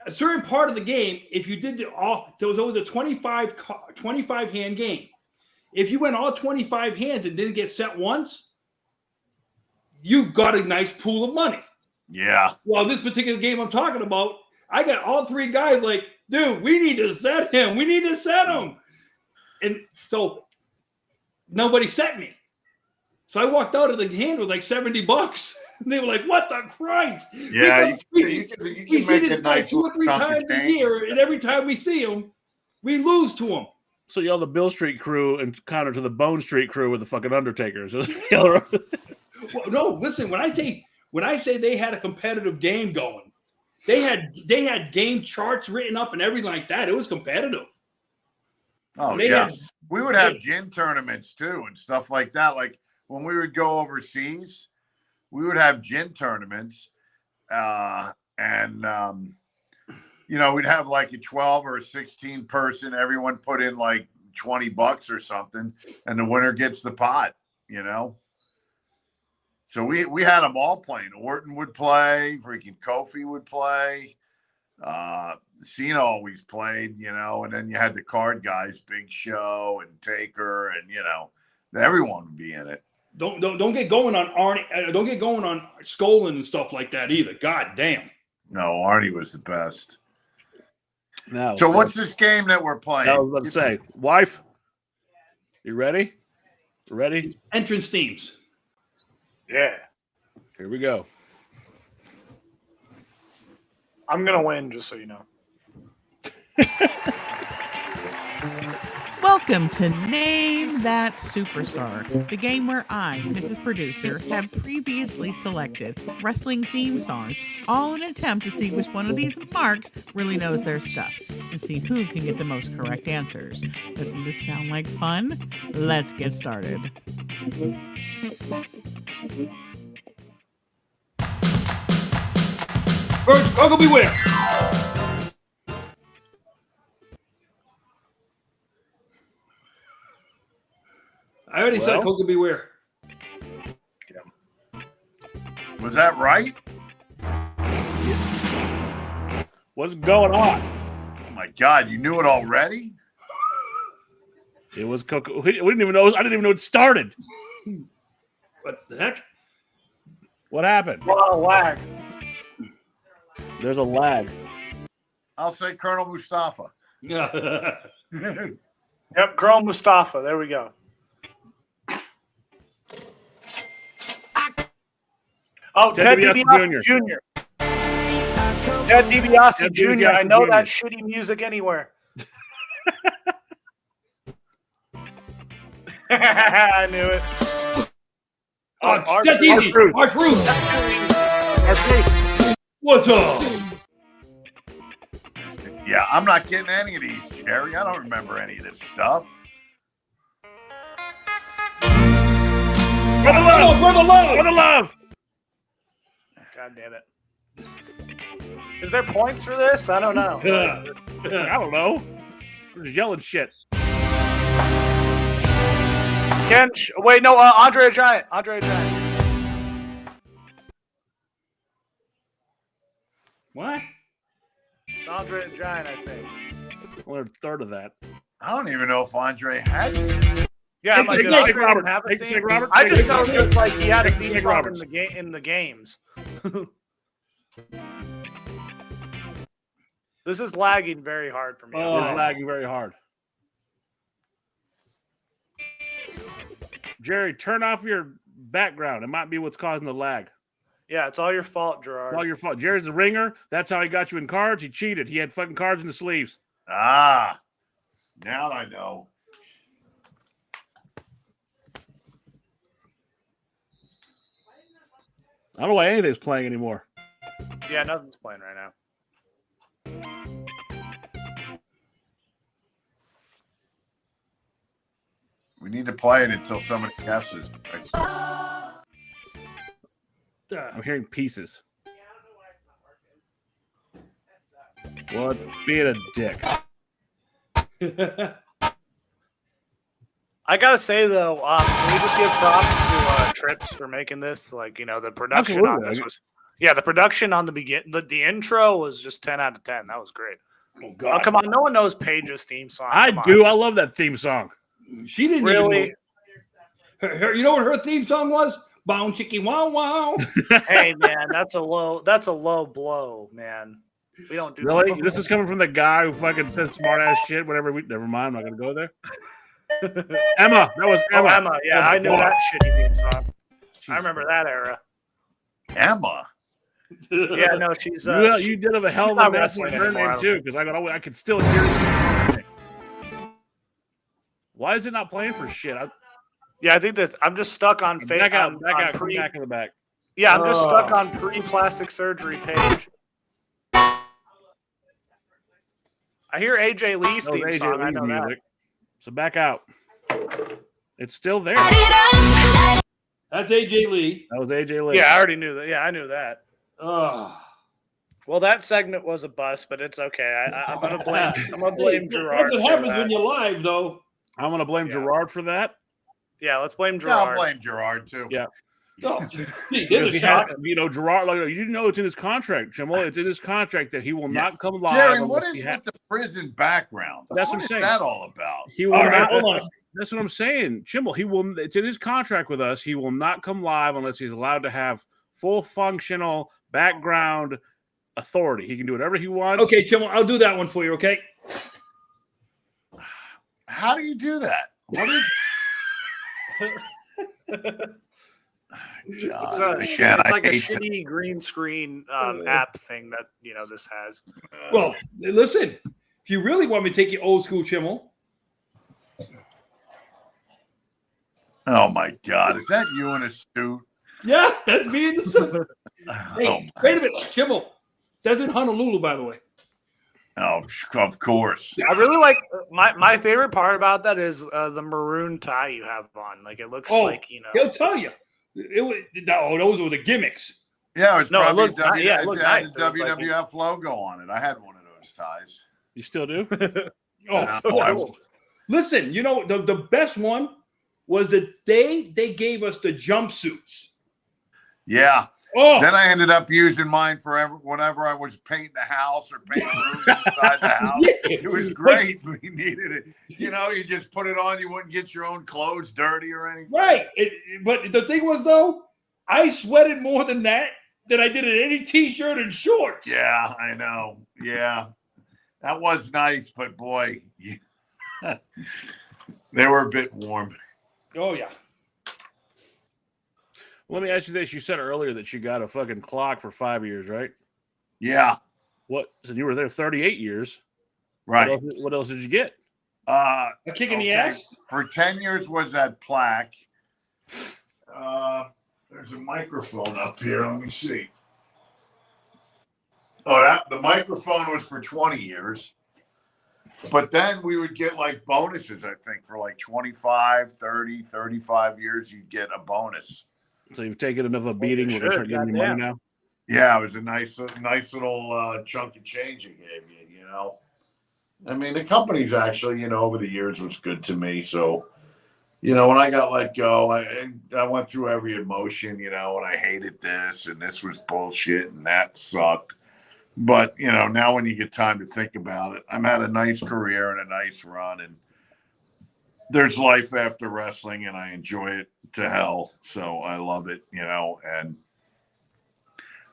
a certain part of the game, if you did there was always a 25 hand game. If you went all 25 hands and didn't get set once, you got a nice pool of money. Yeah. Well, this particular game I'm talking about, I got all 3 guys like, dude, we need to set him. We need to set him. And so nobody set me. So I walked out of the hand with like $70. And they were like, what the Christ? Yeah. We see make this a guy nice 2 or 3 chunk of times a change. year, and every time we see him, we lose to him. So y'all the Bill Street crew and counter to the Bone Street crew with the fucking Undertakers. Well, no, listen. When I say they had a competitive game going, they had game charts written up and everything like that. It was competitive. Oh, They yeah. had- We would have gin tournaments too and stuff like that. Like when we would go overseas, we would have gin tournaments. We'd have like a 12 or a 16 person. Everyone put in like $20 or something, and the winner gets the pot, So we had them all playing. Orton would play, freaking Kofi would play. Cena always played, and then you had the card guys, Big Show and Taker, and everyone would be in it. Don't get going on Arnie. Don't get going on Skolin and stuff like that either. God damn. No, Arnie was the best. Now, So what's this game that we're playing? I was about to say, wife, you ready? Ready? Entrance themes. Yeah. Here we go. I'm going to win, just so you know. Welcome to Name That Superstar, the game where I, Mrs. Producer, have previously selected wrestling theme songs, all in an attempt to see which one of these marks really knows their stuff and see who can get the most correct answers. Doesn't this sound like fun? Let's get started. Go beware. I already said Coco Beware. Was that right? What's going on? Oh my God, you knew it already? It was Coco. We didn't even know. I didn't even know it started. What the heck? What happened? A lot of lag. There's a lag. I'll say Colonel Mustafa. Yep, Colonel Mustafa. There we go. Oh, Ted DiBiase Jr. Ted DiBiase Jr. I know that shitty music anywhere. I knew it. That's easy. R-Truth. What's up? Yeah, I'm not getting any of these, Jerry. I don't remember any of this stuff. Brother Love! Brother Love! Brother Love! God damn it. Is there points for this? I don't know. I don't know. We're just yelling shit. Wait, no, Andre the Giant. Andre the Giant. What? Andre the Giant, I think. Only a third of that. I don't even know if Andre had it. Yeah, I'm like, Take Robert. Take Robert. I just know it's like he had a theme song in the games. This is lagging very hard for me. It's lagging very hard. Jerry, turn off your background. It might be what's causing the lag. Yeah, it's all your fault, Gerard. It's all your fault. Jerry's the ringer. That's how he got you in cards. He cheated. He had fucking cards in the sleeves. Ah, now I know. I don't know why anything's playing anymore. Yeah, nothing's playing right now. We need to play it until somebody guesses. I'm hearing pieces. What? Being a dick. I gotta say though, can we just give props to Trips for making this? Like, the production on this was, the production on the intro was just 10 out of 10. That was great. Oh God! Oh, come on, no one knows Paige's theme song. I do. I love that theme song. She didn't really. You know what her theme song was? Bound chicky wow wow. Hey man, that's a low blow, man. We don't do really. that. This is coming from the guy who fucking said smart ass shit. Whatever. Never mind. I'm not gonna go there. Emma. That was Emma. Oh, Emma. Yeah, I knew that shitty theme song. I remember that era. Emma. Yeah, no, she's. You did have a hell of a mess with her name too, because I could still hear you. Why is it not playing for shit? Yeah, I think that I'm just stuck on Back out, on come pre. back in the back. Yeah, I'm just stuck on pre-plastic surgery page. I hear AJ Lee's That was theme AJ song. I Lee's know music. So back out. It's still there. That's AJ Lee. That was AJ that. Lee. Yeah, I already knew that. Yeah, I knew that. Oh. Well, that segment was a bust, but it's okay. I'm gonna blame. I'm gonna blame Gerard. That's what for happens that. when you're live, though. I'm gonna blame Yeah. Gerard for that. Yeah, let's blame Yeah, Gerard. I'll blame Gerard too. Yeah. Oh, Because there's he a has, shot. Gerard, like, you know, it's in his contract, Chimel. It's in his contract that he will Yeah. not come live. Jerry, what unless is he ha- with the prison background? That's what I'm What is saying. that all about? He will All right, not. hold on. That's what I'm saying, Chimel. He will. It's in his contract with us. He will not come live unless he's allowed to have full functional background authority. He can do whatever he wants. Okay, Chimel, I'll do that one for you, okay? How do you do that? What is? God, It's again, I like a hate to- shitty green screen app thing that this has. Well, listen, if you really want me to take you old school, Chimel, Oh my God, is that you in a suit? yeah, that's me in the suit. Hey, Oh, wait a minute, Chimel. That's in Honolulu, by the way. oh, of course. I really like my favorite part about that is the maroon tie you have on. Like it looks like He'll tell you. Those were the gimmicks. Yeah, it was No, it probably looked ni- yeah, it looked it had nice. the It was like- WWF logo on it. I had one of those ties. You still do? Oh, That's so I- cool. listen, you know the best one was the day they gave us the jumpsuits. Yeah. Oh, Then I ended up using mine forever whenever I was painting the house or painting rooms inside the house. It was great. We needed it. You know, you just put it on. You wouldn't get your own clothes dirty or anything. right. But the thing was, though, I sweated more than that than I did in any T-shirt and shorts. Yeah, I know. Yeah. That was nice, but boy, they were a bit warm. Oh, yeah. Let me ask you this. You said earlier that you got a fucking clock for 5 years, right? Yeah. What? So you were there 38 years. Right. What else did you get? A kick in the ass? For 10 years was that plaque. There's a microphone up here. Let me see. Oh, the microphone was for 20 years. But then we would get like bonuses, I think, for like 25, 30, 35 years, you'd get a bonus. So you've taken enough of a beating where they start giving you money now? Yeah, it was a nice little chunk of change it gave you, you know. I mean, the company's actually, over the years was good to me. So, when I got let go, I went through every emotion, and I hated this and this was bullshit and that sucked. But, now when you get time to think about it, I've had a nice career and a nice run, and there's life after wrestling, and I enjoy it to hell. So I love it, and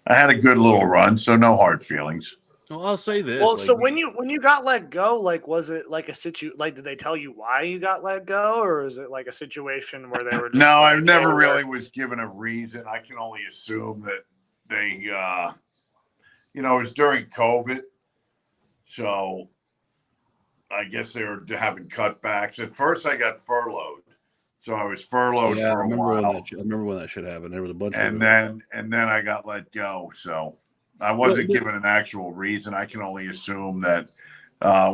I had a good little run, so no hard feelings. Well, I'll say this. Well, so when you got let go, like, was it like did they tell you why you got let go, or is it like a situation where they were? Just No, like, I never really was given a reason. I can only assume that they, it was during COVID, so I guess they were having cutbacks. At first, I got furloughed, so I was furloughed for a while. I remember when that shit happened. There was a bunch of And then I got let go. So I wasn't given an actual reason. I can only assume that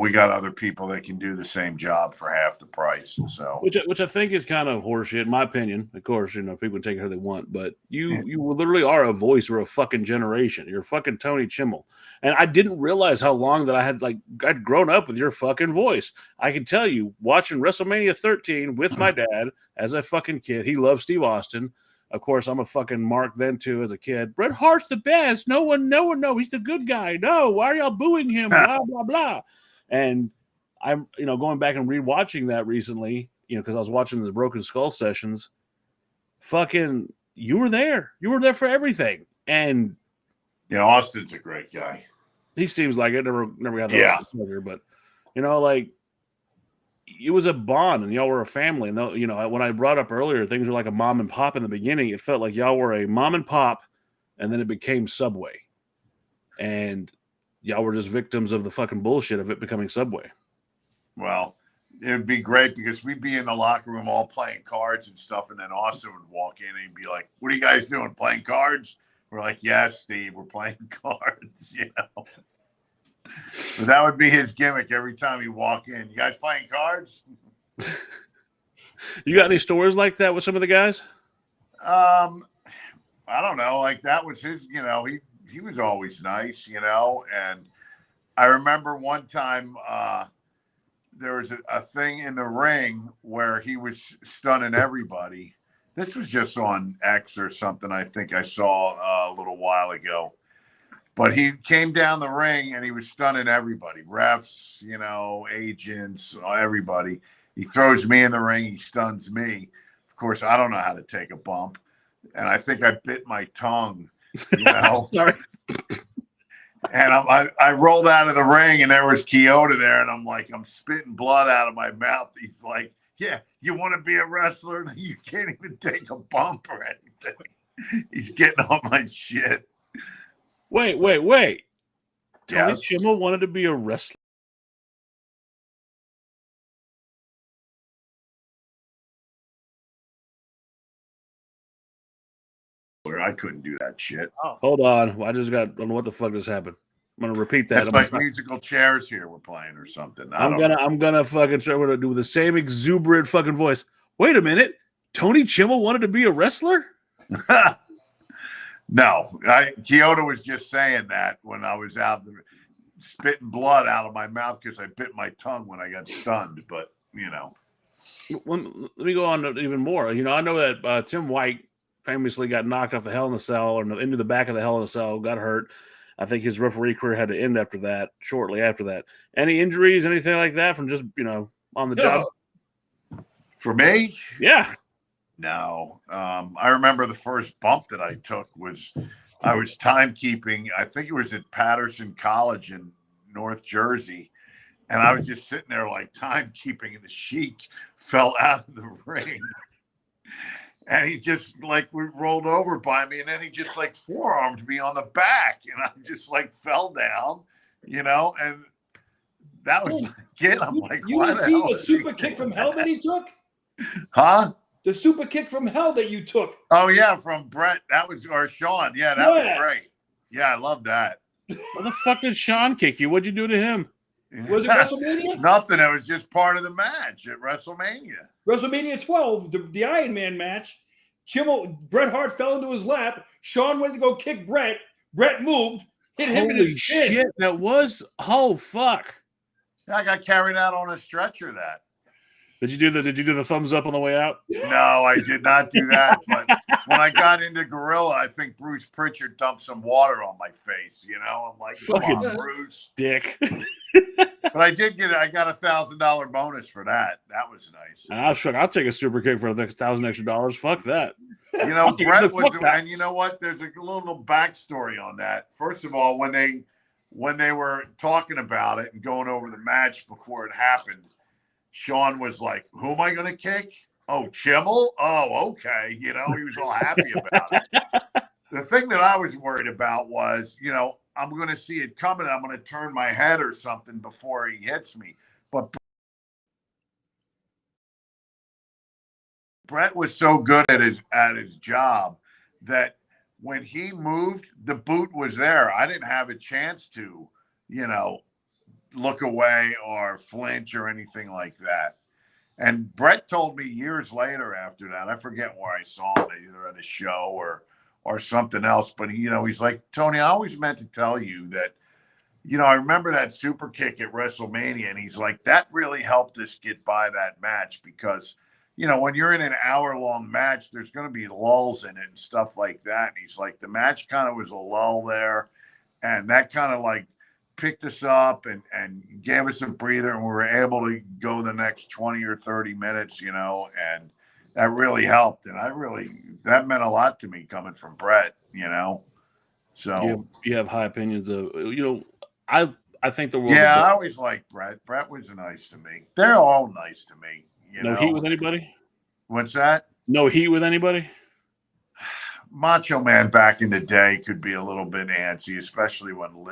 we got other people that can do the same job for half the price. So which I think is kind of horseshit, in my opinion. Of course, people can take it how they want, but you literally are a voice for a fucking generation. You're fucking Tony Chimel. And I didn't realize how long that I'd grown up with your fucking voice. I can tell you, watching WrestleMania 13 with my dad as a fucking kid, he loved Steve Austin. Of course, I'm a fucking mark then too as a kid. Bret Hart's the best. No one, he's the good guy. No, why are y'all booing him? Blah, blah, blah. And I'm, going back and rewatching that recently, because I was watching the Broken Skull sessions. Fucking, you were there. You were there for everything. And Austin's a great guy. he seems like it. Never got that pleasure, but it was a bond, and y'all were a family. And when I brought up earlier, things were like a mom and pop in the beginning. It felt like y'all were a mom and pop, and then it became Subway, and y'all were just victims of the fucking bullshit of it becoming Subway. Well, it would be great because we'd be in the locker room all playing cards and stuff, and then Austin would walk in and he'd be like, "What are you guys doing? Playing cards?" We're like, "Yes, Steve, we're playing cards." You know, but that would be his gimmick every time he walk in. You guys playing cards? You got any stories like that with some of the guys? I don't know. Like that was his. You know, he was always nice. You know, and I remember one time there was a thing in the ring where he was stunning everybody. This was just on X or something. I think I saw a little while ago. But he came down the ring and he was stunning everybody, refs, you know, agents, everybody. He throws me in the ring. He stuns me. Of course, I don't know how to take a bump. And I think I bit my tongue, you know. Sorry. And I rolled out of the ring and there was Kyoto there. And I'm like, I'm spitting blood out of my mouth. He's like, "Yeah, you want to be a wrestler? You can't even take a bump or anything." He's getting on my shit. Wait. Tony Yes. Chimel wanted to be a wrestler. I couldn't do that shit. Hold on. I don't know what the fuck just happened. I'm gonna repeat that. That's like musical chairs here we're playing or something. I'm gonna fucking try to do the same exuberant fucking voice. Wait a minute. Tony Chimel wanted to be a wrestler? No, Kyoto was just saying that when I was out there spitting blood out of my mouth because I bit my tongue when I got stunned. But you know, Let me go on even more. You know, I know that Tim White famously got knocked off the Hell in a Cell or into the back of the Hell in a Cell, got hurt. I think his referee career had to end after that, shortly after that. Any injuries, anything like that from just, you know, on the job? for me, Yeah. no. I remember the first bump that I took was I was timekeeping. I think it was at Patterson College in North Jersey. And I was just sitting there like timekeeping, and the Sheik fell out of the ring. And he just like rolled over by me, and then he just like forearmed me on the back, and I just like fell down, you know. And that was again. I'm like, you why didn't the see hell the is he super kick doing from hell that he that? took? Huh? The super kick from hell that you took. Oh yeah, from Brett. That was or Sean. Yeah, that was great. Yeah, I love that. What the fuck did Sean kick you? What'd you do to him? Was it WrestleMania? Nothing. It was just part of the match at WrestleMania. WrestleMania 12, the Iron Man match. Bret Hart fell into his lap. Sean went to go kick Bret. Bret moved, hit him in Holy his chin. shit. That was, oh fuck. I got carried out on a stretcher. That. Did you do the thumbs up on the way out? No, I did not do that. But when I got into Gorilla, I think Bruce Pritchard dumped some water on my face. You know, I'm like, come Fucking on, Bruce. Dick. But I did I got $1,000 bonus for that. That was nice. I'll take a super kick for $1,000 extra. Fuck that. You know, Brett was, fuck that. and you know what? There's a little backstory on that. First of all, when they were talking about it and going over the match before it happened, Sean was like, "Who am I going to kick? Oh, Chimel? Oh, okay." You know, he was all happy about it. The thing that I was worried about was, you know, I'm going to see it coming. I'm going to turn my head or something before he hits me. But Brett was so good at his job that when he moved, the boot was there. I didn't have a chance to, you know, look away or flinch or anything like that. And Brett told me years later after that, I forget where I saw him, either at a show or something else, but you know, he's like, "Tony, I always meant to tell you that, you know, I remember that super kick at WrestleMania." And he's like, "That really helped us get by that match because, you know, when you're in an hour-long match, there's going to be lulls in it and stuff like that." And he's like, the match kind of was a lull there, and that kind of like picked us up and gave us a breather, and we were able to go the next 20 or 30 minutes, you know, and that really helped. And that meant a lot to me coming from Brett, you know. So you have high opinions of, you know, I think the world. Yeah, I always liked Brett. Brett was nice to me. They're all nice to me. You No know? heat with anybody? What's that? No heat with anybody? Macho Man back in the day could be a little bit antsy, especially when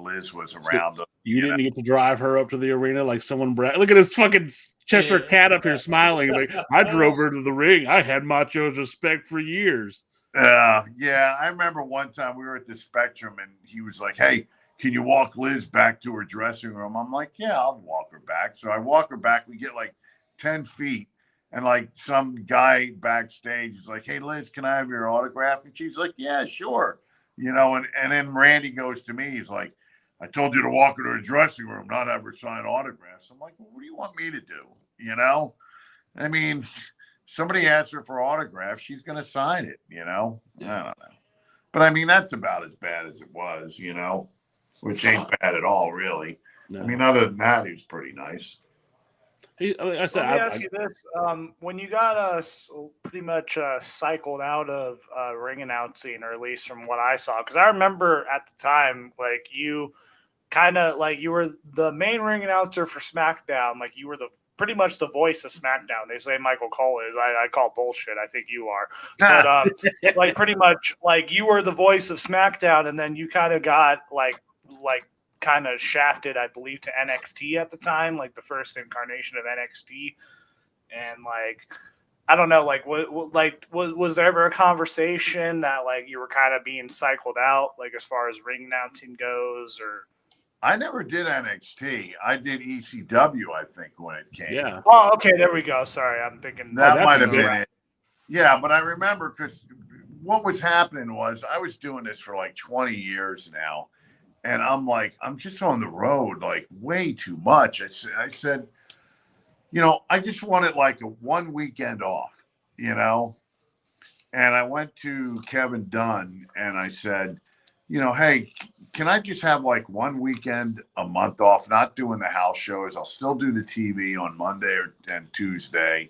Liz was around. You didn't get to drive her up to the arena like someone. Look at this fucking Cheshire cat up here smiling. Like, I drove her to the ring. I had Macho's respect for years. Yeah. I remember one time we were at the Spectrum and he was like, "Hey, can you walk Liz back to her dressing room?" I'm like, "Yeah, I'll walk her back." So I walk her back. We get like 10 feet. And like some guy backstage is like, "Hey, Liz, can I have your autograph?" And she's like, "Yeah, sure." And then Randy goes to me. He's like, "I told you to walk her to her dressing room, not have her sign autographs." I'm like, "Well, what do you want me to do?" I mean, somebody asks her for autographs, she's going to sign it, I don't know. But I mean, that's about as bad as it was, which ain't bad at all, really. No. I mean, other than that, he was pretty nice. Like I said, Let me ask you this: when you got pretty much cycled out of ring announcing, or at least from what I saw, because I remember at the time, like you kind of like you were the main ring announcer for SmackDown, like you were pretty much the voice of SmackDown. They say Michael Cole is. I call bullshit. I think you are, but like pretty much like you were the voice of SmackDown, and then you kind of got like kind of shafted, I believe, to NXT at the time, like the first incarnation of NXT. And like, I don't know, like, was there ever a conversation that like you were kind of being cycled out, like as far as ring announcing goes, or? I never did NXT. I did ECW, I think, when it came. Yeah. Oh, okay, there we go. Sorry, I'm thinking that might have so been it. Yeah, but I remember because what was happening was I was doing this for like 20 years now. And I'm like, I'm just on the road like way too much. I said, I just wanted like a 1 weekend off, And I went to Kevin Dunn and I said, "Hey, can I just have like 1 weekend a month off, not doing the house shows? I'll still do the TV on Monday and Tuesday.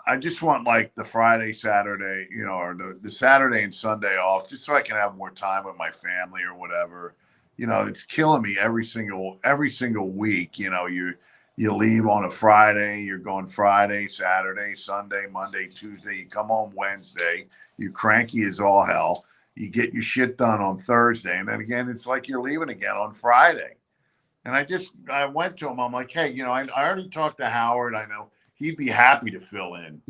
I just want like the Friday, Saturday, or the Saturday and Sunday off, just so I can have more time with my family or whatever. It's killing me every single week. You leave on a Friday, you're going Friday, Saturday, Sunday, Monday, Tuesday. You come home Wednesday, you're cranky as all hell. You get your shit done on Thursday, and then again, it's like you're leaving again on Friday." And I went to him. I'm like, "Hey, I already talked to Howard. I know he'd be happy to fill in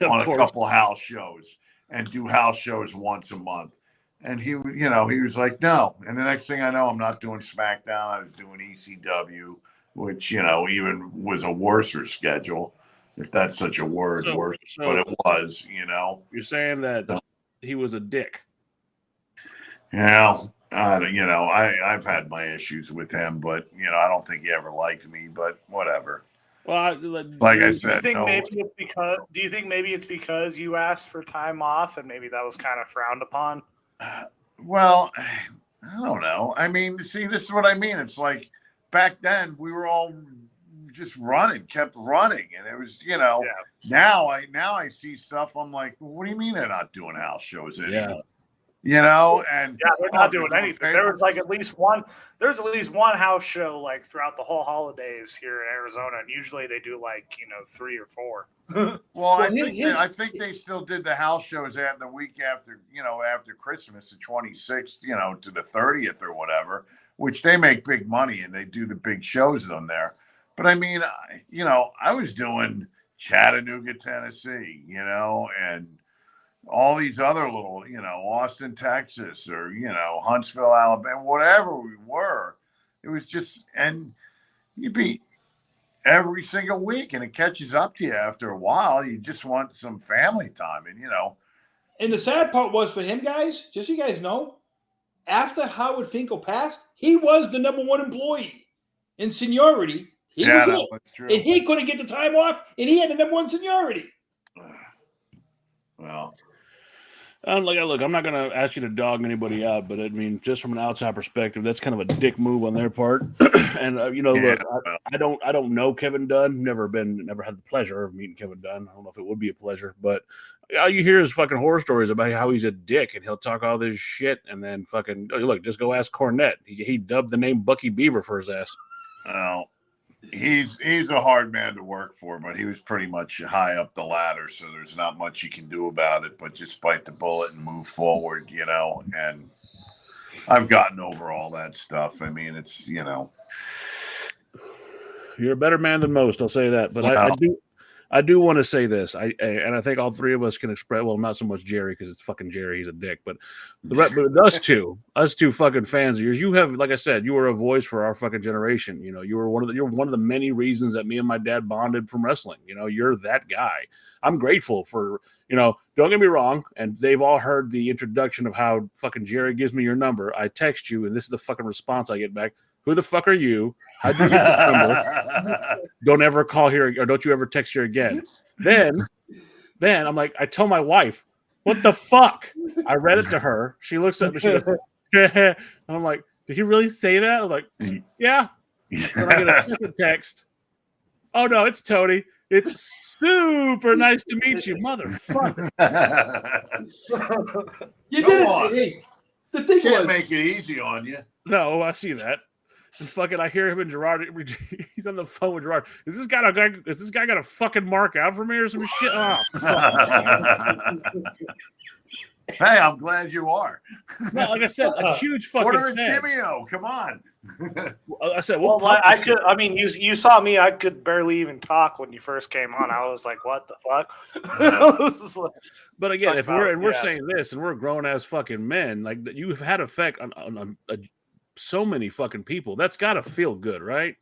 on a couple house shows and do house shows once a month." And he was like, "No." And the next thing I know, I'm not doing SmackDown. I was doing ECW, which, even was a worser schedule, if that's such a word, worse. But it was, You're saying that he was a dick. Yeah. I've had my issues with him, but, I don't think he ever liked me, but whatever. Well, like I said, do you think maybe it's because you asked for time off and maybe that was kind of frowned upon? Well, I don't know. I mean, see, this is what I mean. It's like back then we were all just kept running, and it was, Now I see stuff. I'm like, well, what do you mean they're not doing house shows anymore? And they're not doing anything. There's at least one house show like throughout the whole holidays here in Arizona, and usually they do 3 or 4. Well, I think they still did the house shows at the week after, after Christmas, the 26th, to the 30th or whatever, which they make big money and they do the big shows on there. But I mean, I was doing Chattanooga, Tennessee, and all these other little, Austin, Texas, or, Huntsville, Alabama, whatever we were. It was just, and you'd be every single week, and it catches up to you after a while. You just want some family time, and And the sad part was for him, guys, just so you guys know, after Howard Finkel passed, he was the number one employee in seniority. He was it. That's true. And he couldn't get the time off, and he had the number one seniority. Well, look, I'm not going to ask you to dog anybody out, but I mean, just from an outside perspective, that's kind of a dick move on their part. And look, I don't know Kevin Dunn. Never had the pleasure of meeting Kevin Dunn. I don't know if it would be a pleasure, but all you hear is fucking horror stories about how he's a dick and he'll talk all this shit and then fucking look. Just go ask Cornette. He dubbed the name Bucky Beaver for his ass. Well, he's a hard man to work for, but he was pretty much high up the ladder, so there's not much you can do about it but just bite the bullet and move forward, and I've gotten over all that stuff. I mean, it's, you know. You're a better man than most, I'll say that. But Wow. I do want to say this. And I think all three of us can express. Well, not so much Jerry because it's fucking Jerry. He's a dick. But but us two fucking fans of yours. You have, like I said, you were a voice for our fucking generation. You know, you're one of the many reasons that me and my dad bonded from wrestling. You know, you're that guy. I'm grateful for. You know, don't get me wrong. And they've all heard the introduction of how fucking Jerry gives me your number. I text you, and this is the fucking response I get back. Who the fuck are you? How'd you get this number? Don't ever call here, or don't you ever text here again. Then I'm like, I tell my wife, what the fuck? I read it to her. She looks at me, she goes, and I'm like, did he really say that? I'm like, yeah. Then I get a second text. Oh no, it's Tony. It's super nice to meet you, motherfucker. You did it. Hey, the thing Can't was, make it easy on you. No, I see that. And fucking, I hear him and Gerard. He's on the phone with Gerard. Is this guy got a fucking mark out for me or some shit? Oh, Hey, I'm glad you are. no, like I said, a huge fucking Order a fan. Chimel. Come on. I said, Well, I could. I mean, you saw me. I could barely even talk when you first came on. I was like, "What the fuck?" But again, if we're yeah. saying this and we're grown as fucking men, like you've had effect on so many fucking people. That's got to feel good, right?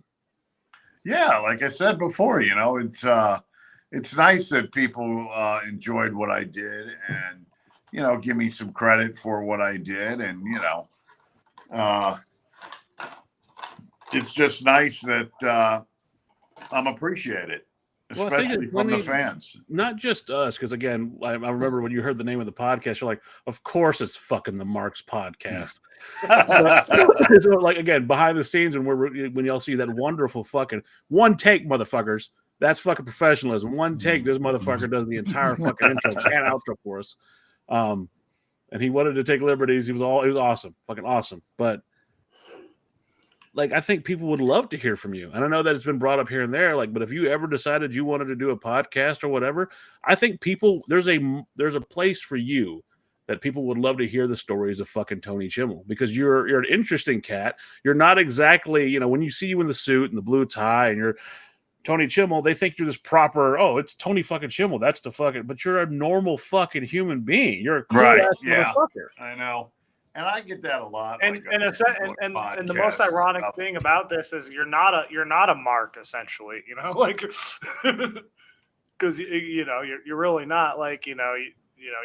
Yeah, like I said before, you know, it's nice that people enjoyed what I did and, you know, give me some credit for what I did. And, you know, it's just nice that I'm appreciated, especially from the fans. Not just us, because again, I remember when you heard the name of the podcast, you're like, of course it's fucking the Marks podcast. So, like, again, behind the scenes, when y'all see that wonderful fucking one take, motherfuckers, that's fucking professionalism. One take, this motherfucker does the entire fucking intro and outro for us. And he wanted to take liberties. It was awesome, fucking awesome. But like, I think people would love to hear from you. And I know that it's been brought up here and there, like, but if you ever decided you wanted to do a podcast or whatever, I think there's a place for you that people would love to hear the stories of fucking Tony Chimel, because you're an interesting cat. You're not exactly, you know, when you see you in the suit and the blue tie and you're Tony Chimel, they think you're this proper, oh, it's Tony fucking Chimel. That's the fucking, but you're a normal fucking human being. You're a cool ass motherfucker. I know. And I get that a lot. And the most ironic thing about this is you're not a mark, essentially, you know, like, because you know you're really not, like, you know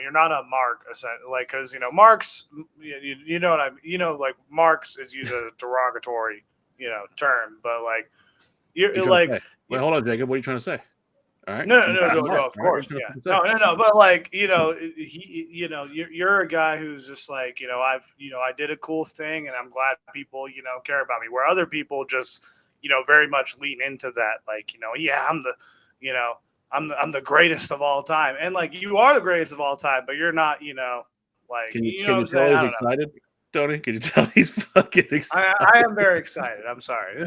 you're not a mark, like, because, you know, marks, you know what I mean, you know, like, marks is used as a derogatory, you know, term, but like you're like, wait, hold on, Jacob, what are you trying to say? All right. No, of course, yeah. No, but like, you know, you're a guy who's just like, you know, I did a cool thing and I'm glad people, you know, care about me, where other people just, you know, very much lean into that, like, you know, yeah, I'm the greatest of all time, and like, you are the greatest of all time, but you're not, you know, like, can you know tell he's excited? Tony, can you tell he's fucking excited? I am very excited. I'm sorry.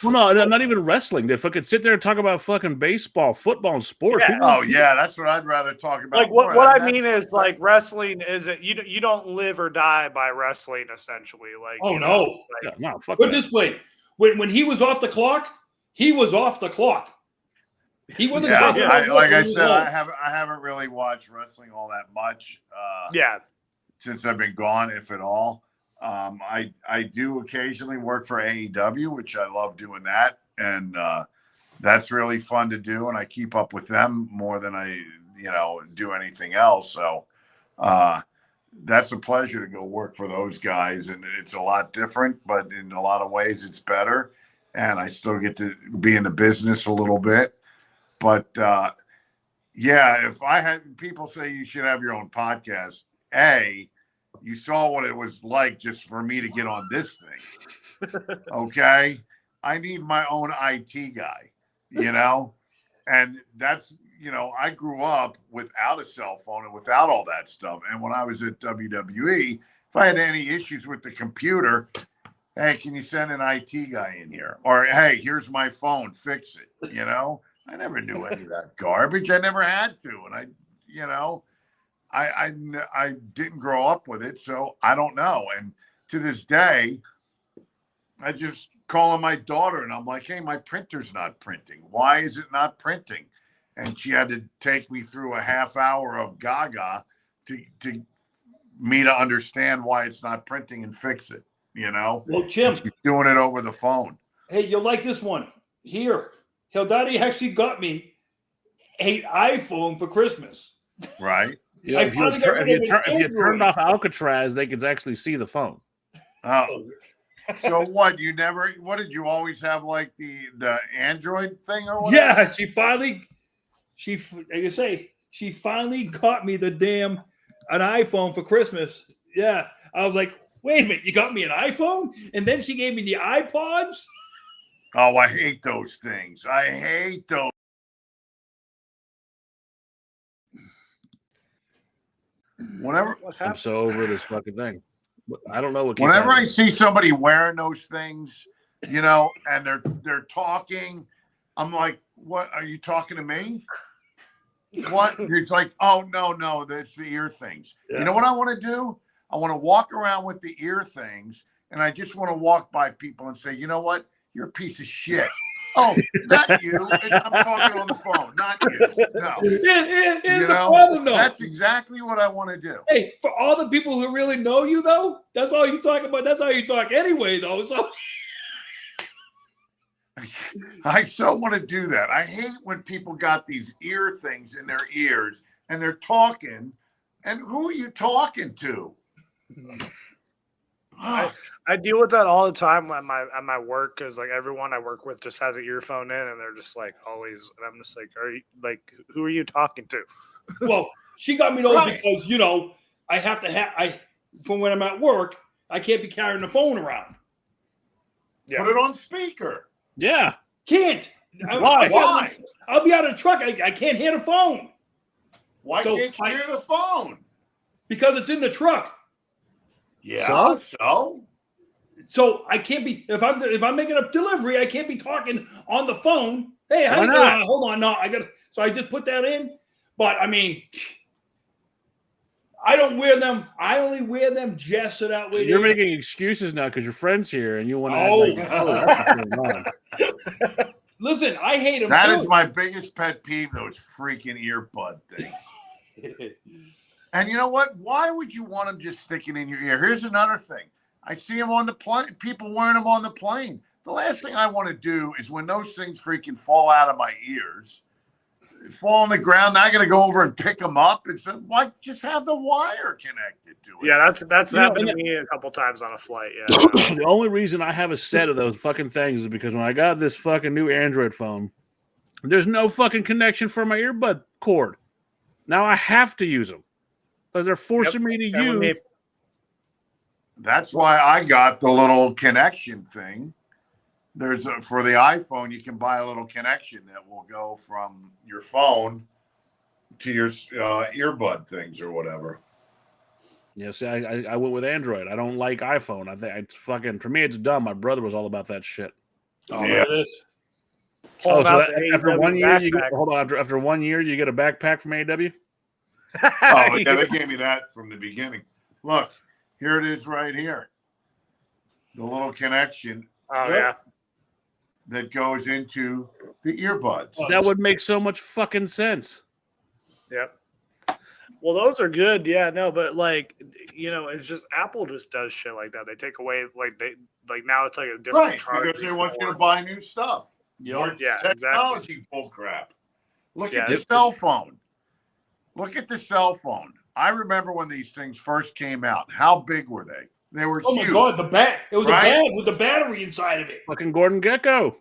Well, no, not even wrestling. They fucking sit there and talk about fucking baseball, football, and sports. Yeah. Oh, yeah, that's what I'd rather talk about. Like, what I mean is, like, wrestling is it you don't live or die by wrestling, essentially. Like, oh, you no, know, like, no, fuck put it that. this way: when he was off the clock, he was off the clock. He wasn't. Like I said, I haven't really watched wrestling all that much. Since I've been gone, if at all. I do occasionally work for AEW, which I love doing that, and that's really fun to do, and I keep up with them more than I, you know, do anything else. So that's a pleasure to go work for those guys, and it's a lot different, but in a lot of ways it's better, and I still get to be in the business a little bit. But yeah, if I had people say you should have your own podcast, you saw what it was like just for me to get on this thing. Okay. I need my own IT guy, you know, and that's, you know, I grew up without a cell phone and without all that stuff. And when I was at WWE, if I had any issues with the computer, hey, can you send an IT guy in here? Or, hey, here's my phone, fix it. You know, I never knew any of that garbage. I never had to. And I didn't grow up with it, so I don't know. And to this day, I just call on my daughter and I'm like, hey, my printer's not printing. Why is it not printing? And she had to take me through a half hour of gaga to me to understand why it's not printing and fix it, you know? Well, Jim, she's doing it over the phone. hey, you'll like this one. Here, Hildadi actually got me an iPhone for Christmas. Right. Yeah, if you turned off Alcatraz, they could actually see the phone. Oh. So what? What did you always have, like the Android thing or whatever? Yeah, she finally got me the damn an iPhone for Christmas. Yeah. I was like, wait a minute, you got me an iPhone? And then she gave me the iPods. Oh, I hate those things. I hate those. I'm so over this fucking thing. I don't know what. Whenever I see somebody wearing those things, you know, and they're talking, I'm like, "What? Are you talking to me?" What? It's like, "Oh no, that's the ear things." Yeah. You know what I want to do? I want to walk around with the ear things, and I just want to walk by people and say, "You know what? You're a piece of shit." Oh, not you. I'm talking on the phone, not you. No. Here's the problem, though. That's exactly what I want to do. Hey, for all the people who really know you, though, that's all you talk about. That's how you talk anyway, though. So I so want to do that. I hate when people got these ear things in their ears and they're talking. And who are you talking to? I deal with that all the time at my work because like everyone I work with just has an earphone in and they're just like always, and I'm just like, are you like, who are you talking to? Well, she got me those because you know I have to have from when I'm at work I can't be carrying the phone around. Yeah. Put it on speaker. Yeah, can't. Why? I'll be out of the truck. I can't hear the phone. Why can't you hear the phone? Because it's in the truck. Yeah. So I can't be if I'm making a delivery, I can't be talking on the phone. Hey, how you doing? Hold on, no, so I just put that in. But I mean, I don't wear them. I only wear them just so that way. You're making excuses now because your friend's here and you want to. Listen, I hate them. That is my biggest pet peeve. Those freaking earbud things. And you know what? Why would you want them just sticking in your ear? Here's another thing. I see them on the plane. People wearing them on the plane. The last thing I want to do is when those things freaking fall out of my ears, fall on the ground. Now I got to go over and pick them up. It's why just have the wire connected to it. Yeah, that's happened to me a couple times on a flight. Yeah. The only reason I have a set of those fucking things is because when I got this fucking new Android phone, there's no fucking connection for my earbud cord. Now I have to use them. So they're forcing me to use. That's why I got the little connection thing. There's for the iPhone, you can buy a little connection that will go from your phone to your earbud things or whatever. Yeah, see, I went with Android. I don't like iPhone. I think for me, it's dumb. My brother was all about that shit. Oh, yeah. It is. Oh, so after 1 year, after 1 year, you get a backpack from AEW? Oh, yeah, they gave me that from the beginning. Look, here it is right here. The little connection. Oh, yeah. That goes into the earbuds. That would make so much fucking sense. Yep. Well, those are good. Yeah, no, but like, you know, it's just Apple just does shit like that. They take away now it's like a different charge. Because they want you to buy new stuff. Yeah, technology exactly. Bull crap. Look at the cell phone. Look at the cell phone. I remember when these things first came out. How big were they? They were huge. Oh my God, it was a bag with the battery inside of it. Fucking Gordon Gekko.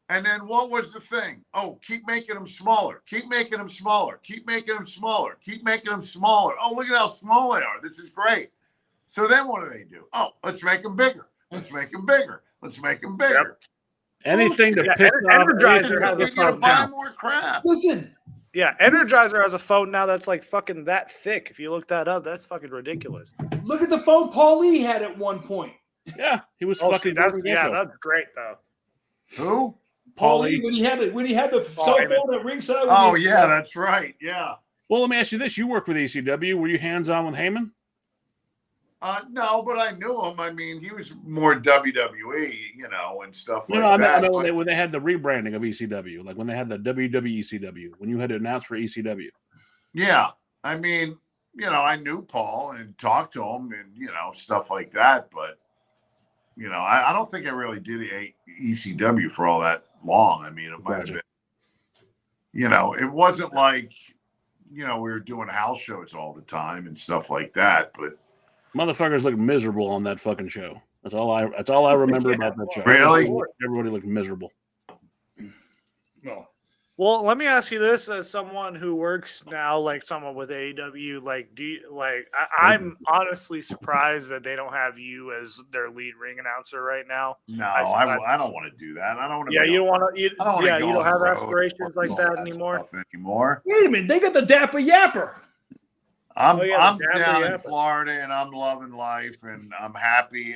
And then what was the thing? Oh, keep making them smaller. Keep making them smaller. Keep making them smaller. Keep making them smaller. Oh, look at how small they are. This is great. So then what do? Oh, let's make them bigger. Let's make them bigger. Let's make them bigger. Yep. Anything to piss off. Energizer has a phone. You're gonna buy more crap. Listen. Yeah, Energizer has a phone now that's like fucking that thick. If you look that up, that's fucking ridiculous. Look at the phone Paul Lee had at one point. Yeah, he was fucking. That's great though. Who? Paul Lee when he had the cell phone at ringside. Oh yeah, that's right. Yeah. Well, let me ask you this: you worked with ECW. Were you hands-on with Heyman? No, but I knew him. I mean, he was more WWE, and stuff No, like no, I that. mean but- when they had the rebranding of ECW, like when they had the WWE ECW, when you had to announce for ECW. Yeah, I mean, I knew Paul and talked to him and stuff like that, but I don't think I really did ECW for all that long. I mean, it might have Gotcha. been, it wasn't like we were doing house shows all the time and stuff like that, but Motherfuckers looked miserable on that fucking show. That's all I remember about that show. Really? Everybody looked miserable. No. Well, let me ask you this: as someone who works now, like someone with AEW, like, I'm honestly surprised that they don't have you as their lead ring announcer right now. no, I don't want to do that. I don't want to. Yeah, you don't want to. I don't want to. Yeah, go you on don't the have road aspirations or like all that anymore. stuff anymore. Wait a minute, they got the Dapper Yapper. I'm Oh, yeah, the Dapper down in Yapper. Florida and I'm loving life and I'm happy.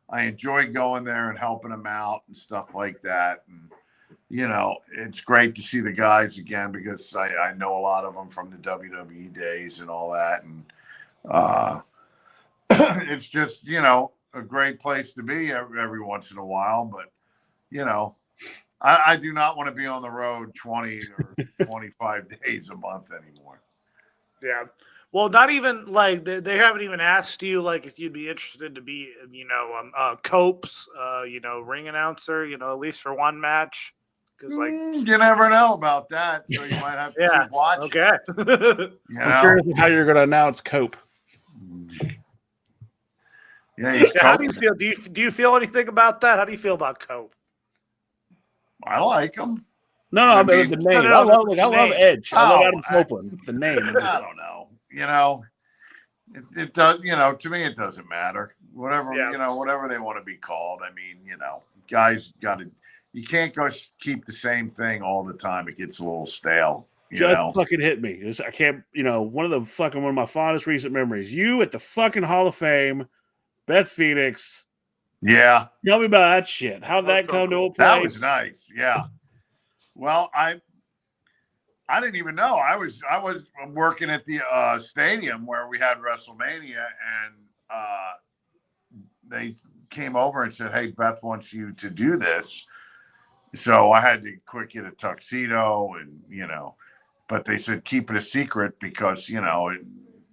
I enjoy going there and helping them out and stuff like that. And it's great to see the guys again because I know a lot of them from the WWE days and all that. And it's just a great place to be every once in a while. But I do not want to be on the road 20 or 25 days a month anymore. Yeah. Well, not even like they haven't even asked you like if you'd be interested to be, Cope's, ring announcer, at least for one match. Because you never know about that, so you might have to keep watching. Okay. I'm curious how you're going to announce Cope. Yeah, How do you feel? Do you feel anything about that? How do you feel about Cope? I like him. No, I mean the name. I love Edge. I love Adam Copeland. The name. I don't know. It does. To me, it doesn't matter. Whatever. Whatever they want to be called. I mean, guys got to. You can't go keep the same thing all the time. It gets a little stale. Just fucking hit me. I can't. One of my fondest recent memories. You at the fucking Hall of Fame, Beth Phoenix. Yeah. Tell me about that shit. How'd that come to a play? That was nice. Yeah. Well, I didn't even know. I was working at the stadium where we had WrestleMania, and they came over and said, "Hey, Beth wants you to do this." So I had to quick get a tuxedo, and but they said keep it a secret because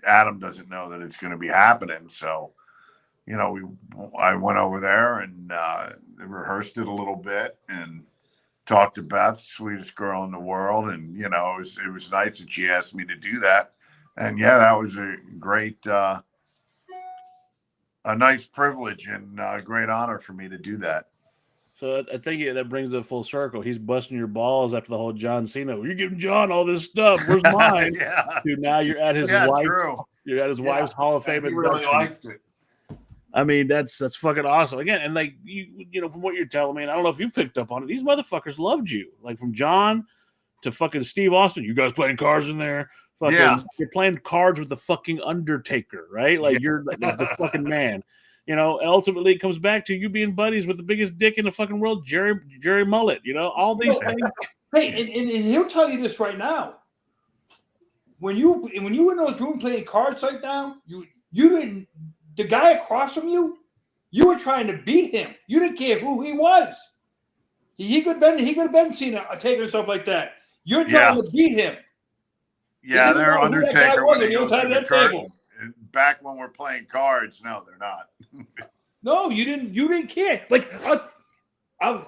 Adam doesn't know that it's going to be happening. So I went over there and rehearsed it a little bit and talked to Beth, sweetest girl in the world, and it was nice that she asked me to do that. And yeah, that was a great, a nice privilege and a great honor for me to do that. So I think that brings it full circle. He's busting your balls after the whole John Cena. You're giving John all this stuff. Where's mine? Yeah. Dude, now you're at his wife. You're at his wife's Hall of Fame He really induction. likes it. I mean, that's fucking awesome. Again, and like from what you're telling me, and I don't know if you've picked up on it, these motherfuckers loved you. Like from John to fucking Steve Austin. You guys playing cards in there? Fucking, you're playing cards with the fucking Undertaker, right? Like you're like the fucking man. And ultimately it comes back to you being buddies with the biggest dick in the fucking world, Jerry Mullet. All these things. Hey, and he'll tell you this right now. When you were in those rooms playing cards like that, you didn't. The guy across from you, you were trying to beat him. You didn't care who he was. He could have been seen taking stuff like that. You're trying to beat him. Yeah, they're Undertaker when they go inside through the that curtain. table. Back when we're playing cards, no, they're not. No, you didn't care. Like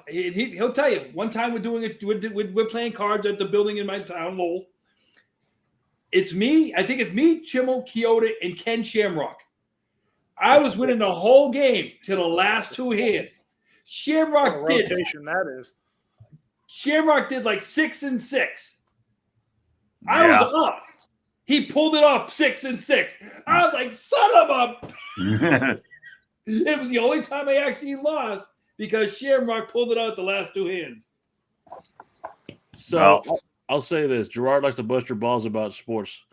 he'll tell you. One time we're doing it. We're playing cards at the building in my town, Lowell. It's me. I think it's me, Chimel, Kyoto, and Ken Shamrock. I was winning the whole game to the last two hands. Shamrock did rotation. That is. Shamrock did like 6 and 6. I was up. He pulled it off 6 and 6. I was like, son of a. It was the only time I actually lost because Shamrock pulled it out the last two hands. So I'll say this: Gerard likes to bust your balls about sports.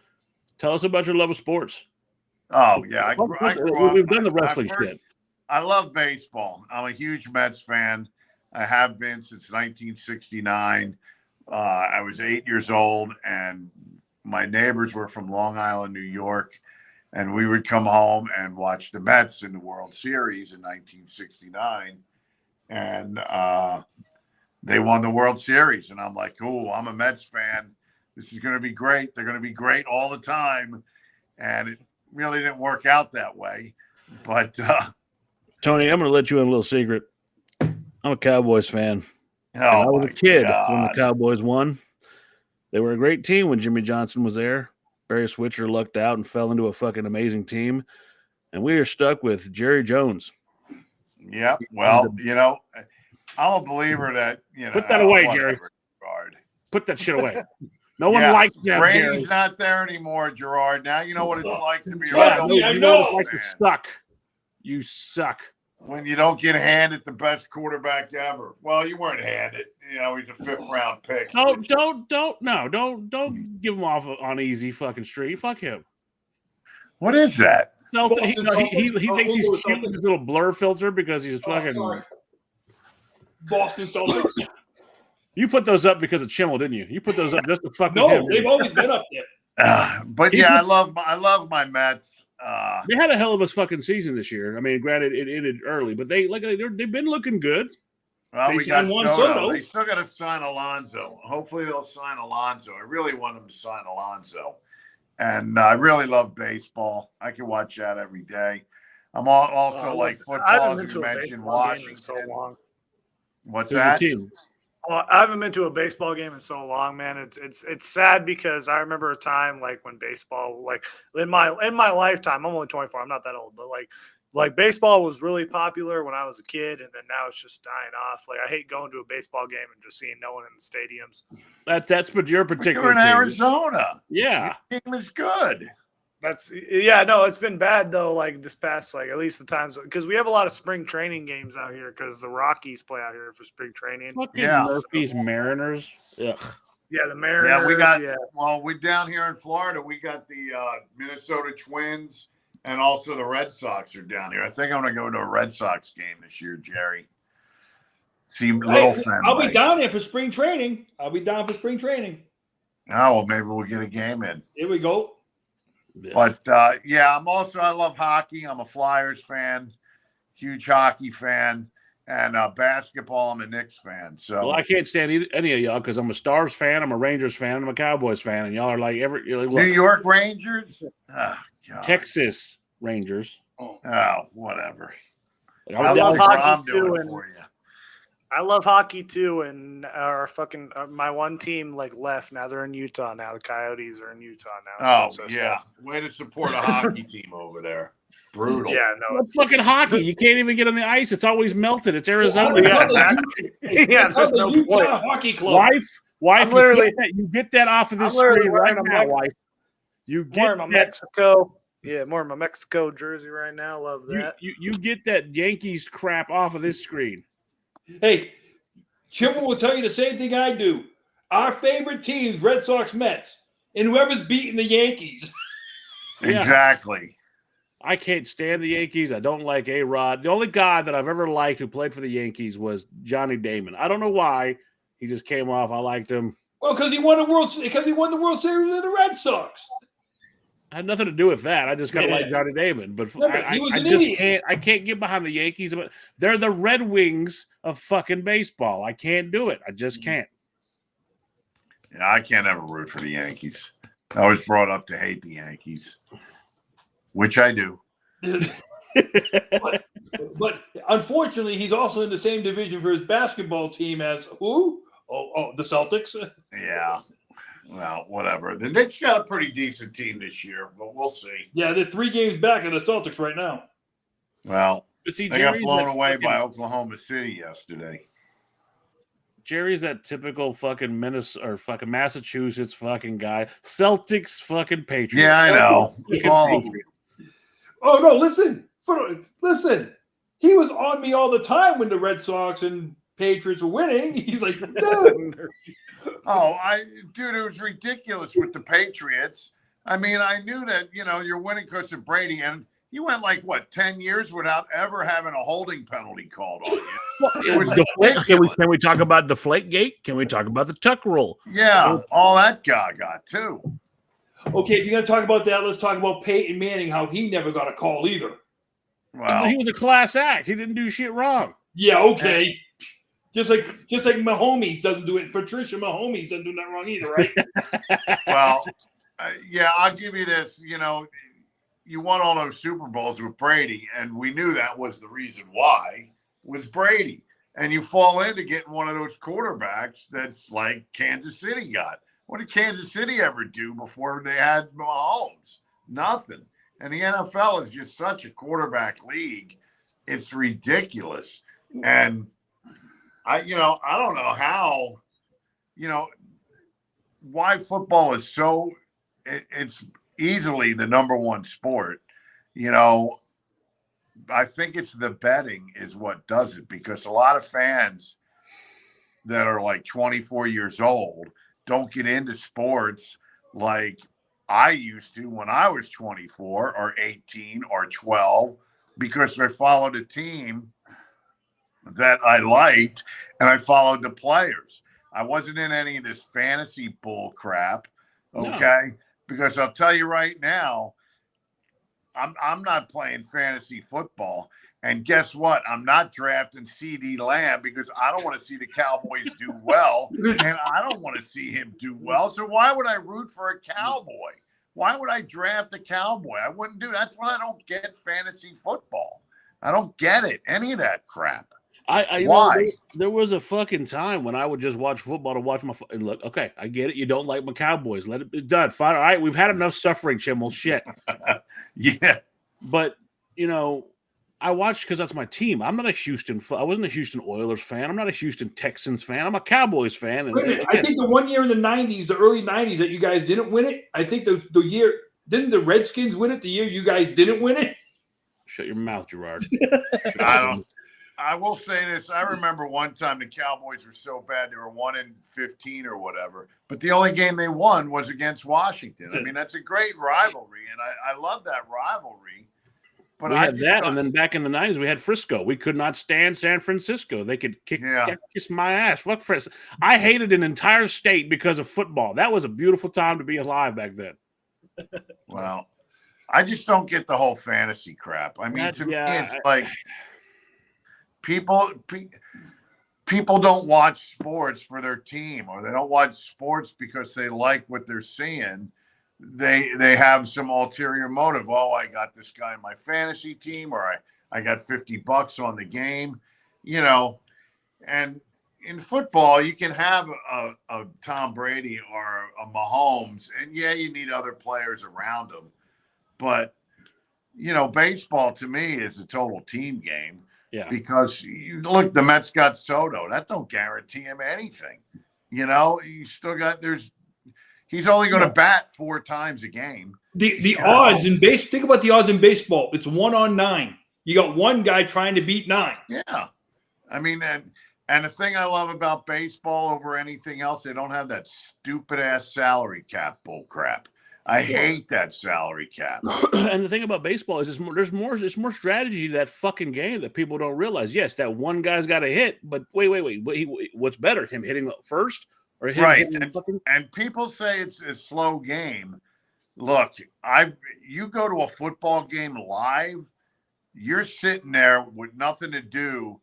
Tell us about your love of sports. Oh yeah, I grew up. We've done the wrestling shit. I love baseball. I'm a huge Mets fan. I have been since 1969. I was 8 years old, and my neighbors were from Long Island, New York, and we would come home and watch the Mets in the World Series in 1969, and they won the World Series, and I'm like, "Oh, I'm a Mets fan. This is going to be great. They're going to be great all the time," and it really didn't work out that way. But Tony, I'm going to let you in a little secret. I'm a Cowboys fan. And I was a kid when the Cowboys won. They were a great team when Jimmy Johnson was there. Barry Switzer lucked out and fell into a fucking amazing team. And we are stuck with Jerry Jones. Yeah, well, I'm a believer that, Put that away, Jerry. Put that shit away. No one likes that. Brady's Jerry. not there anymore, Gerard. Now you know what it's like to be you know what it's like to suck. You suck. When you don't get handed the best quarterback ever. Well, you weren't handed. He's a 5th-round pick. Don't give him off on easy fucking street. Fuck him. What is that? No, he thinks he's cute with his little blur filter because he's fucking Boston Celtics. You put those up because of Chimel, didn't you? You put those up just to fuck with him. No, they've always been up there. But yeah, I love my Mets. They had a hell of a fucking season this year. I mean, granted, it ended early, but they've been looking good. Well, we got Soto. They still got to sign Alonso. Hopefully, they'll sign Alonso. I really want them to sign Alonso, and I really love baseball. I can watch that every day. I'm also like football. As you mentioned, Washington. So long. What's that? Well, I haven't been to a baseball game in so long, man. It's sad because I remember a time like when baseball, like in my lifetime, I'm only 24. I'm not that old, but like baseball was really popular when I was a kid, and then now it's just dying off. Like I hate going to a baseball game and just seeing no one in the stadiums. That's but your particular. You're in Arizona. Yeah, your team is good. It's been bad though. Like this past, like at least the times because we have a lot of spring training games out here because the Rockies play out here for spring training. Murphy's Mariners. Ugh. Yeah, the Mariners. Yeah, we got. Well, we're down here in Florida. We got the Minnesota Twins and also the Red Sox are down here. I think I'm going to go to a Red Sox game this year, Jerry. I'll be down there for spring training. Oh, well, maybe we'll get a game in. Here we go. But I love hockey. I'm a Flyers fan, huge hockey fan, and basketball. I'm a Knicks fan. So well, I can't stand any of y'all because I'm a Stars fan, I'm a Rangers fan, I'm a Cowboys fan, and y'all are like New York Rangers, Texas Rangers. Oh, whatever. I love hockey too, I love hockey too, and our my one team left. Now they're in Utah. Now the Coyotes are in Utah now. Way to support a hockey team over there. Brutal. Yeah, no, it's fucking hockey. You can't even get on the ice. It's always melted. It's Arizona. There's no point. Hockey club. Wife, you get that off of this screen right now, wife. You get my Mexico. Yeah, more of my Mexico jersey right now. Love that. You get that Yankees crap off of this screen. Hey, Chimel will tell you the same thing I do. Our favorite teams, Red Sox, Mets, and whoever's beating the Yankees. Exactly. I can't stand the Yankees. I don't like A-Rod. The only guy that I've ever liked who played for the Yankees was Johnny Damon. I don't know why. He just came off. I liked him. Well, because he won the World Series with the Red Sox. I had nothing to do with that. I just kind of like Johnny Damon, but I can't get behind the Yankees. But they're the Red Wings of fucking baseball. I can't do it. I just can't. Yeah, I can't ever root for the Yankees. I was brought up to hate the Yankees, which I do. but unfortunately, he's also in the same division for his basketball team as who? The Celtics. Yeah. Well, whatever. The Knicks got a pretty decent team this year, but we'll see. Yeah, they're 3 games back of the Celtics right now. Well, they got blown away by Oklahoma City yesterday. Jerry's that typical fucking Minnesota or fucking Massachusetts fucking guy. Celtics fucking Patriots. Yeah, I know. Oh, no, listen. He was on me all the time when the Red Sox and Patriots were winning. He's like, dude. Dude, it was ridiculous with the Patriots. I mean, I knew that, you're winning because of Brady, and you went 10 years without ever having a holding penalty called on you. It was ridiculous. Can we talk about Deflategate? Can we talk about the Tuck rule? Yeah, all that gaga too. Okay, if you're going to talk about that, let's talk about Peyton Manning, how he never got a call either. Well, He was a class act. He didn't do shit wrong. Yeah, okay. Just like Mahomes doesn't do it. Patricia Mahomes doesn't do nothing wrong either, right? well, yeah, I'll give you this. You know, you won all those Super Bowls with Brady, and we knew that was the reason why was Brady. And you fall into getting one of those quarterbacks that's like Kansas City got. What did Kansas City ever do before they had Mahomes? Nothing. And the NFL is just such a quarterback league. It's ridiculous. And I don't know how, why football is so, it's easily the number one sport. I think it's the betting is what does it, because a lot of fans that are like 24 years old don't get into sports like I used to when I was 24 or 18 or 12, because I followed a team that I liked and I followed the players. I wasn't in any of this fantasy bull crap. Okay. No. Because I'll tell you right now, I'm not playing fantasy football. And guess what? I'm not drafting CD Lamb because I don't want to see the Cowboys do well. And I don't want to see him do well. So why would I root for a Cowboy? Why would I draft a Cowboy? I wouldn't do. That's why I don't get fantasy football. I don't get it. Any of that crap. Why? There was a fucking time when I would just watch football to watch my look. Okay, I get it. You don't like my Cowboys. Let it be done. Fine. All right, we've had enough suffering, Chimel. Shit. Yeah. But I watched because that's my team. I'm not I wasn't a Houston Oilers fan. I'm not a Houston Texans fan. I'm a Cowboys fan. And I think the one year in the 90s, the early 90s, that you guys didn't win it, I think the year, didn't the Redskins win it the year you guys didn't win it? Shut your mouth, Gerard. I will say this. I remember one time the Cowboys were so bad they were 1-15 or whatever, but the only game they won was against Washington. I mean, that's a great rivalry, and I love that rivalry. But we had that, and then back in the 90s, we had Frisco. We could not stand San Francisco. They could kiss my ass. Fuck Frisco. I hated an entire state because of football. That was a beautiful time to be alive back then. Well, I just don't get the whole fantasy crap. I mean, to me, it's like people don't watch sports for their team, or they don't watch sports because they like what they're seeing. They have some ulterior motive. Oh, I got this guy in my fantasy team, or I got $50 on the game, and in football, you can have a Tom Brady or a Mahomes, and you need other players around them. But, baseball to me is a total team game. Yeah. Because you look, the Mets got Soto. That don't guarantee him anything. You still got he's only going to bat 4 times a game. The odds in base. Think about the odds in baseball. It's 1 on 9. You got one guy trying to beat 9. Yeah, I mean, and the thing I love about baseball over anything else, they don't have that stupid ass salary cap bull crap. I hate that salary cap. And the thing about baseball is there's more strategy to that fucking game that people don't realize. Yes, that one guy's got a hit, but wait. What's better, him hitting first or him hitting fucking? And people say it's a slow game. Look, you go to a football game live, you're sitting there with nothing to do.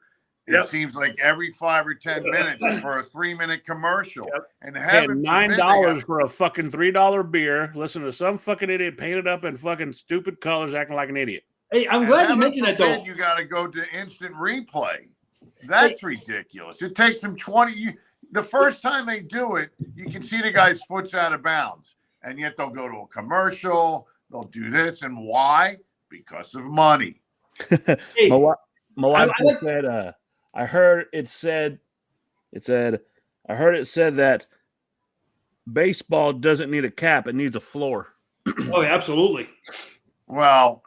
It seems like every 5 or 10 minutes for a 3-minute commercial. And paying $9 for a fucking $3 beer, listen to some fucking idiot painted up in fucking stupid colors acting like an idiot. Hey, I'm glad you mentioned that, though. You got to go to instant replay. That's ridiculous. It takes them 20. The first time they do it, you can see the guy's foot's out of bounds. And yet they'll go to a commercial. They'll do this. And why? Because of money. Hey, my wife said, I heard it said that baseball doesn't need a cap, it needs a floor. Oh, absolutely. Well,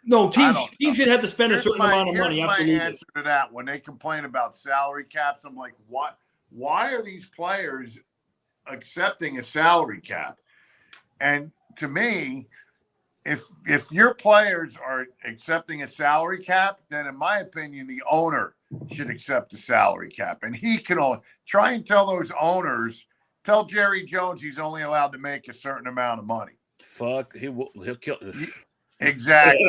no, teams should have to spend a certain amount of money. Absolutely. My answer to that, when they complain about salary caps, I'm like, what? Why are these players accepting a salary cap? And to me, if your players are accepting a salary cap, then in my opinion, the owner should accept the salary cap. And he can try and tell those owners Tell Jerry Jones he's only allowed to make a certain amount of money. Fuck, he'll kill. Exactly.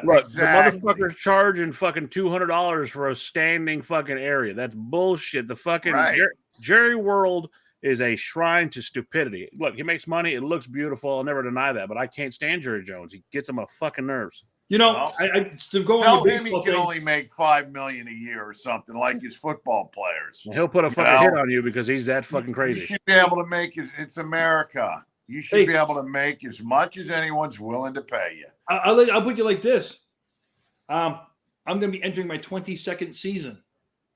Look, Exactly. the motherfucker's charging fucking $200 for a standing fucking area. That's bullshit. The fucking Right. Jerry World is a shrine to stupidity. Look, he makes money. It looks beautiful. I'll never deny that, but I can't stand Jerry Jones. He gets on my fucking nerves. You know, Well, I to go Tell on the him he baseball can thing. only make $5 million a year or something like his football players. And he'll put a You fucking know, hit on you because he's that fucking You crazy. should be able to make it's America. You should be able to make as much as anyone's willing to pay you. I'll put you like this. I'm going to be entering my 22nd season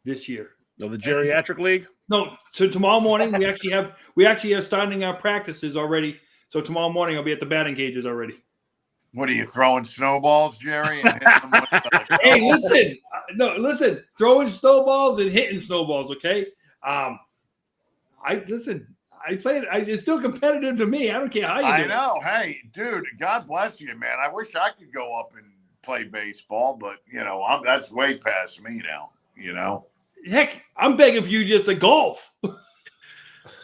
this year. Of the geriatric league? No, so tomorrow morning we actually have starting our practices already. So tomorrow morning I'll be at the batting cages already. What are you throwing snowballs, Jerry? And hitting them with the Hey, listen, throwing snowballs and hitting snowballs. Okay. I play it. It's still competitive to me. I don't care how you do I it. know. Hey, dude, God bless you, man. I wish I could go up and play baseball, but that's way past me now. Heck, I'm begging for you just to golf.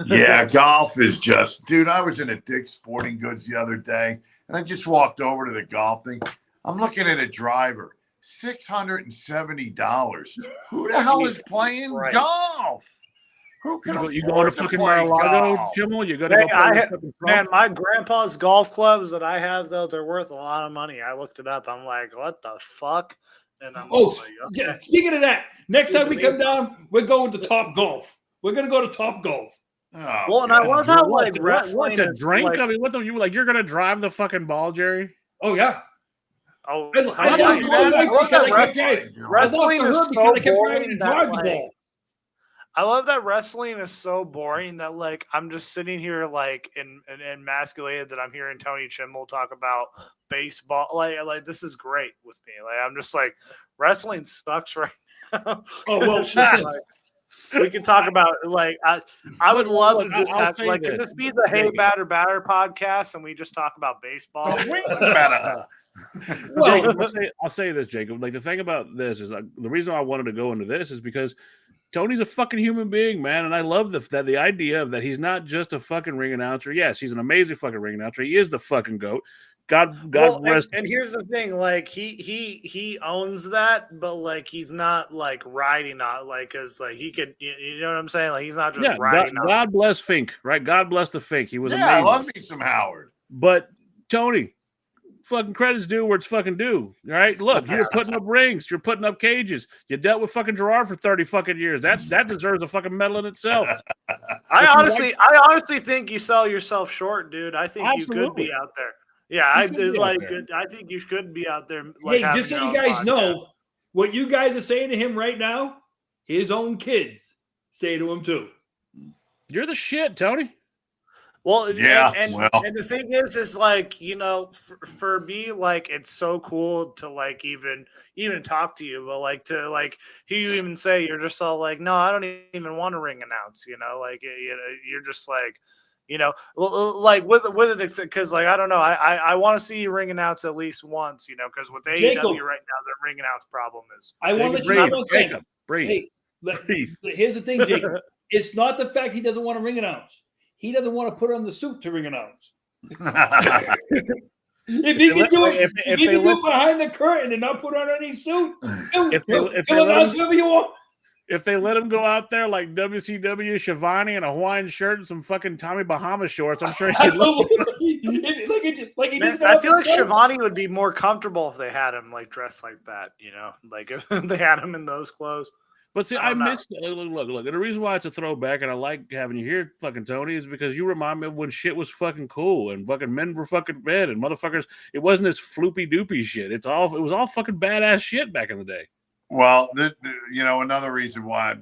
Yeah, golf is just, dude. I was in a Dick's Sporting Goods the other day, and I just walked over to the golf thing. I'm looking at a driver, $670. Who the hell is playing golf? Who can You going to fucking Mar-a-Lago, Chimel? You got to go man, my grandpa's golf clubs that I have, though, they're worth a lot of money. I looked it up. I'm like, what the fuck? And I'm like, yeah. Speaking of that, next time we come down, we're going to Top Golf. We're going to go to Top Golf. Oh, well, and I love how wrestling what, is drink? like, I mean, you were like, you're gonna drive the fucking ball, Jerry? Oh yeah. Oh, Wrestling is so boring. Ball. I love that wrestling is so boring that like I'm just sitting here like in emasculated that I'm hearing Tony Chimel talk about baseball. Like this is great with me. Like I'm just like wrestling sucks right now. Oh well, like, we can talk about like I would love to just have like can this be the Hey Batter Batter podcast and we just talk about baseball? Well, I'll say this, Jacob. Like the thing about this is the reason I wanted to go into this is because Tony's a fucking human being, man, and I love the idea of that he's not just a fucking ring announcer. Yes, he's an amazing fucking ring announcer. He is the fucking GOAT. God rest. And here's the thing, like he owns that, but like he's not like riding on like because like he could, you know what I'm saying? Like he's not just riding on. God bless Fink, right? God bless the Fink. He was amazing. I love me some Howard. But Tony, fucking credits due where it's fucking due. Right? Look, you were putting up rings, you're putting up cages. You dealt with fucking Gerard for 30 fucking years. That deserves a fucking medal in itself. I honestly think you sell yourself short, dude. I think you could be out there. Yeah, I think you should be out there. Like, hey, just so you guys know, what you guys are saying to him right now, his own kids say to him too. You're the shit, Tony. Well, yeah, and the thing is like, for me, like it's so cool to like even talk to you, but like to like hear you even say you're just all like, no, I don't even want to ring announce, like you're just like. Like with it, because like I don't know, I want to see you ring announce at least once, because with AEW right now, the ring announce problem is. I want to let you know one thing. Breathe. Hey, here's the thing, Jacob. It's not the fact he doesn't want to ring announce. He doesn't want to put on the suit to ring announce. If he can do it, if he can do it behind the curtain and not put on any suit, he'll announce whatever you want. If they let him go out there like WCW Shivani in a Hawaiian shirt and some fucking Tommy Bahama shorts, I'm sure he'd look. I feel like Shivani would be more comfortable if they had him like dressed like that, like if they had him in those clothes. But see, I missed look. And the reason why it's a throwback and I like having you here, fucking Tony, is because you remind me of when shit was fucking cool and fucking men were fucking men and motherfuckers. It wasn't this floopy doopy shit. It was all fucking badass shit back in the day. Well, another reason why I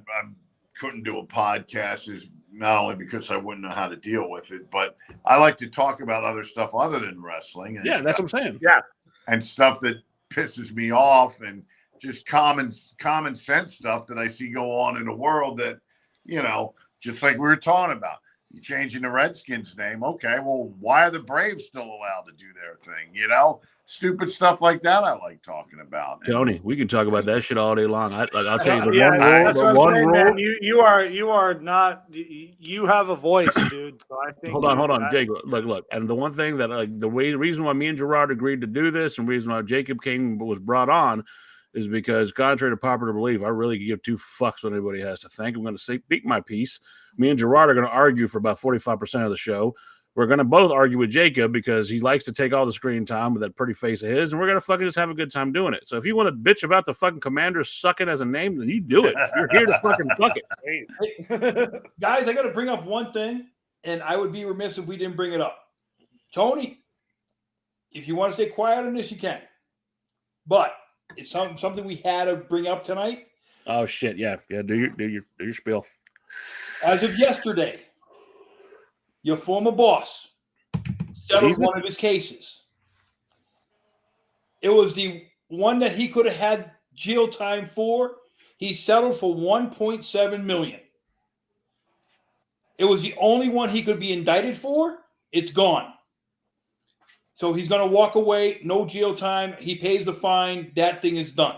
couldn't do a podcast is not only because I wouldn't know how to deal with it, but I like to talk about other stuff other than wrestling. And that's what I'm saying. Yeah, and stuff that pisses me off, and just common sense stuff that I see go on in the world that, just like we were talking about. You're changing the Redskins name. Okay, well, why are the Braves still allowed to do their thing? You know, stupid stuff like that I like talking about. Tony, we can talk about that shit all day long. I'll tell you the Yeah, one rule. that's The what I'm one saying, rule. man. You are not. You have a voice, dude. So I think. Hold on, Jake. Look. And the one thing that the reason why me and Gerard agreed to do this, and the reason why Jacob King was brought on, is because contrary to popular belief, I really give two fucks what anybody has to think. I'm going to speak my piece. Me and Gerard are going to argue for about 45% of the show. We're going to both argue with Jacob because he likes to take all the screen time with that pretty face of his, and we're going to fucking just have a good time doing it. So if you want to bitch about the fucking Commanders sucking as a name, then you do it. You're here to fucking fuck it. Guys, I got to bring up one thing, and I would be remiss if we didn't bring it up. Tony, if you want to stay quiet on this, you can. But it's something we had to bring up tonight. Oh shit! Yeah. Do your spiel. As of yesterday, your former boss settled one of his cases. It was the one that he could have had jail time for. He settled for $1.7 million. It was the only one he could be indicted for. It's gone. So he's going to walk away, no jail time. He pays the fine. That thing is done.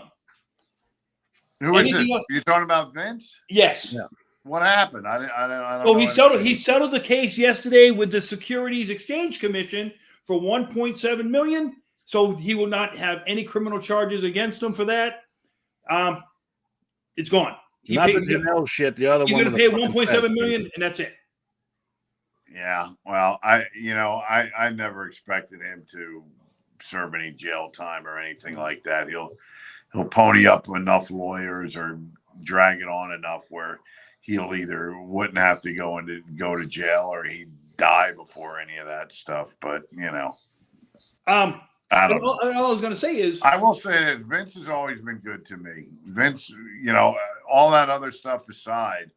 Who is this? You talking about Vince? Yes. Yeah. What happened? I don't So know he settled the case yesterday with the Securities Exchange Commission for $1.7 million. So he will not have any criminal charges against him for that. It's gone. Not the Chimel shit. The other he's one. He's going to pay $1.7 million, and that's it. Yeah. Well, I never expected him to serve any jail time or anything like that. He'll pony up enough lawyers or drag it on enough where he'll either wouldn't have to go to jail or he'd die before any of that stuff. But I don't know. All I was going to say is, I will say that Vince has always been good to me. Vince, all that other stuff aside,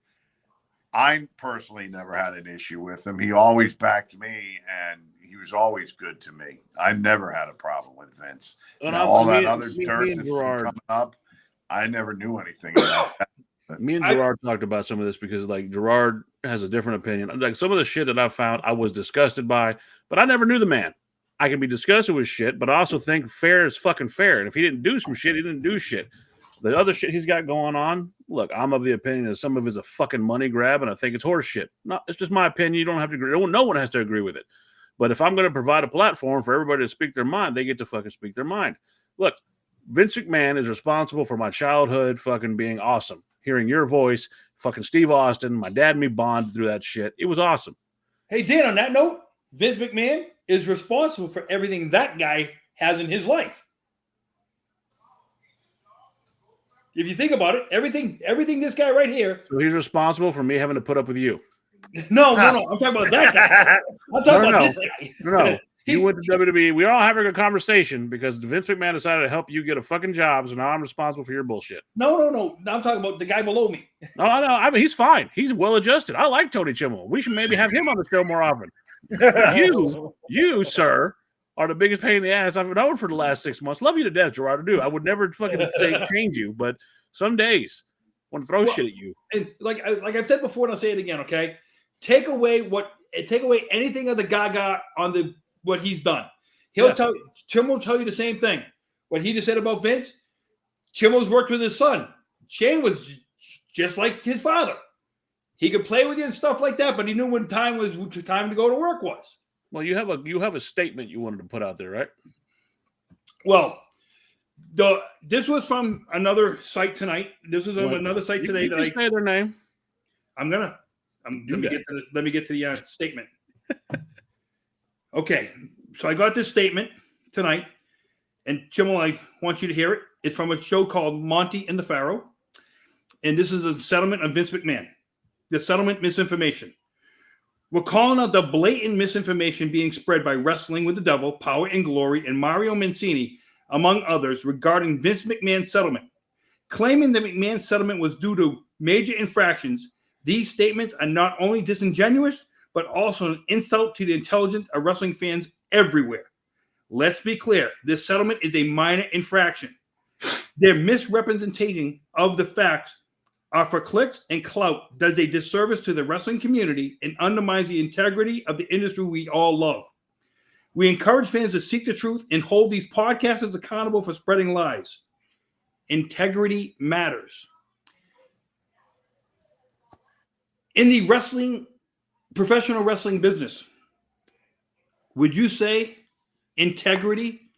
I personally never had an issue with him. He always backed me, and he was always good to me. I never had a problem with Vince. All that other dirt that's coming up, I never knew anything about that. Me and Gerard talked about some of this because, Gerard has a different opinion. Like, some of the shit that I found, I was disgusted by, but I never knew the man. I can be disgusted with shit, but I also think fair is fucking fair. And if he didn't do some shit, he didn't do shit. The other shit he's got going on, look, I'm of the opinion that some of it is a fucking money grab, and I think it's horse shit. No, it's just my opinion. You don't have to agree. No one has to agree with it. But if I'm going to provide a platform for everybody to speak their mind, they get to fucking speak their mind. Look, Vince McMahon is responsible for my childhood fucking being awesome. Hearing your voice, fucking Steve Austin, my dad and me bond through that shit. It was awesome. Hey, Dan, on that note, Vince McMahon is responsible for everything that guy has in his life. If you think about it, everything this guy right here. So he's responsible for me having to put up with you. No. I'm talking about that guy. I'm talking about this guy. No. You went to WWE. We're all having a conversation because Vince McMahon decided to help you get a fucking job, so now I'm responsible for your bullshit. No. I'm talking about the guy below me. No. I mean, he's fine. He's well-adjusted. I like Tony Chimel. We should maybe have him on the show more often. You, sir, are the biggest pain in the ass I've known for the last 6 months. Love you to death, Gerard. I do. I would never fucking change you, but some days I want to throw shit at you. And like I've said before, and I'll say it again, okay? Take away anything of the Gaga on what he's done. Tim will tell you the same thing. What he just said about Vince, Chimmel's worked with his son. Shane was just like his father. He could play with you and stuff like that, but he knew when time to go to work was. Well, you have a statement you wanted to put out there, right? Well, this was from another site tonight. This was on another site today. You say their name. Let me get to the statement. Okay, so I got this statement tonight, and Chimel, I want you to hear it. It's from a show called Monty and the Pharaoh, and this is a settlement of Vince McMahon. The settlement misinformation. We're calling out the blatant misinformation being spread by Wrestling with the Devil, Power and Glory, and Mario Mancini, among others, regarding Vince McMahon's settlement. Claiming the McMahon settlement was due to major infractions, these statements are not only disingenuous, but also an insult to the intelligence of wrestling fans everywhere. Let's be clear, this settlement is a minor infraction. Their misrepresentation of the facts are for clicks and clout does a disservice to the wrestling community and undermines the integrity of the industry we all love. We encourage fans to seek the truth and hold these podcasters accountable for spreading lies. Integrity matters. In the professional wrestling business, would you say integrity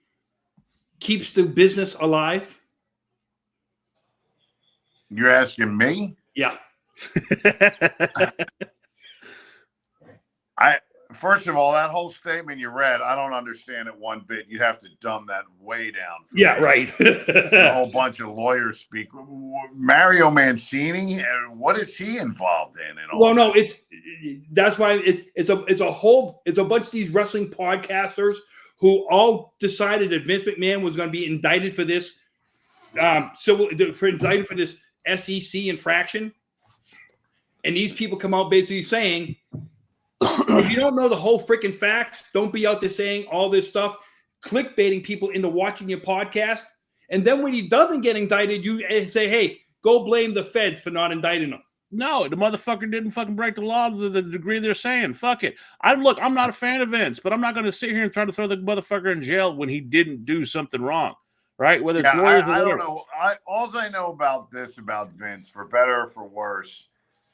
keeps the business alive? You're asking me? Yeah. First of all, that whole statement you read, I don't understand it one bit. You'd have to dumb that way down. Yeah, right. A whole bunch of lawyers speak. Mario Mancini, what is he involved in? Well, no, that's why it's a bunch of these wrestling podcasters who all decided that Vince McMahon was going to be indicted for this indicted for this SEC infraction, and these people come out basically saying, if you don't know the whole freaking facts, don't be out there saying all this stuff, clickbaiting people into watching your podcast. And then when he doesn't get indicted, you say, hey, go blame the feds for not indicting him. No, the motherfucker didn't fucking break the law to the degree they're saying. Fuck it. I'm not a fan of Vince, but I'm not going to sit here and try to throw the motherfucker in jail when he didn't do something wrong, right? Whether it's lawyers or I don't know. All I know about Vince, for better or for worse,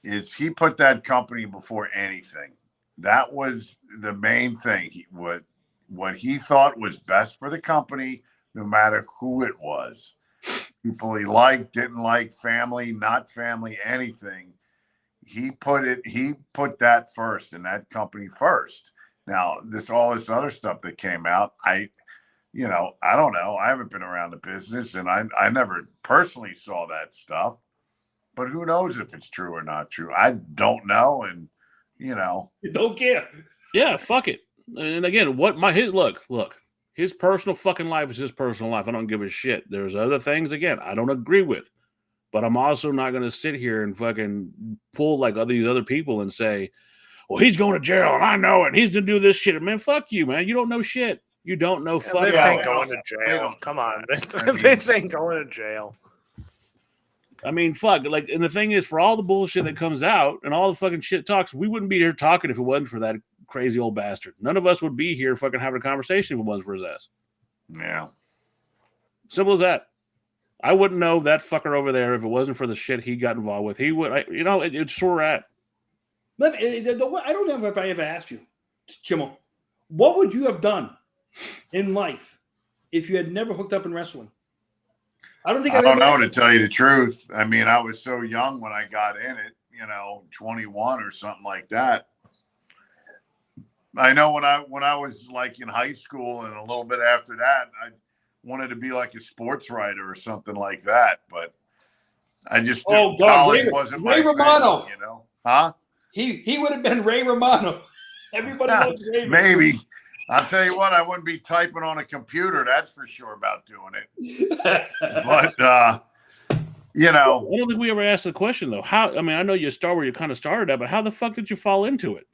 is he put that company before anything. That was the main thing. What he thought was best for the company, no matter who it was. People he liked, didn't like, family, not family, anything. He put that first, and that company first. Now, all this other stuff that came out, I don't know. I haven't been around the business, and I never personally saw that stuff. But who knows if it's true or not true? I don't know, and you don't care. Yeah, fuck it. And again, his personal fucking life is his personal life. I don't give a shit. There's other things, again, I don't agree with, but I'm also not going to sit here and fucking pull like these other people and say, well, he's going to jail and I know it. He's going to do this shit. Man, fuck you, man. You don't know shit. You don't know fucking. Vince ain't going to jail. Come on, Vince ain't going to jail. I mean, fuck. Like, and the thing is, for all the bullshit that comes out and all the fucking shit talks, we wouldn't be here talking if it wasn't for that crazy old bastard. None of us would be here fucking having a conversation if it wasn't for his ass. Yeah. Simple as that. I wouldn't know that fucker over there if it wasn't for the shit he got involved with. He would, it's where we're at. I don't know if I ever asked you, Chimel, what would you have done in life if you had never hooked up in wrestling? I don't know, to tell you the truth. I mean, I was so young when I got in it, 21 or something like that. I know when I was like in high school and a little bit after that, I wanted to be like a sports writer or something like that, but I just college wasn't Ray my Romano. thing, Huh? He would have been Ray Romano. Everybody loves Ray. Maybe. I'll tell you what, I wouldn't be typing on a computer, that's for sure, about doing it. But I don't think we ever asked the question though. I know you start where you kind of started at, but how the fuck did you fall into it?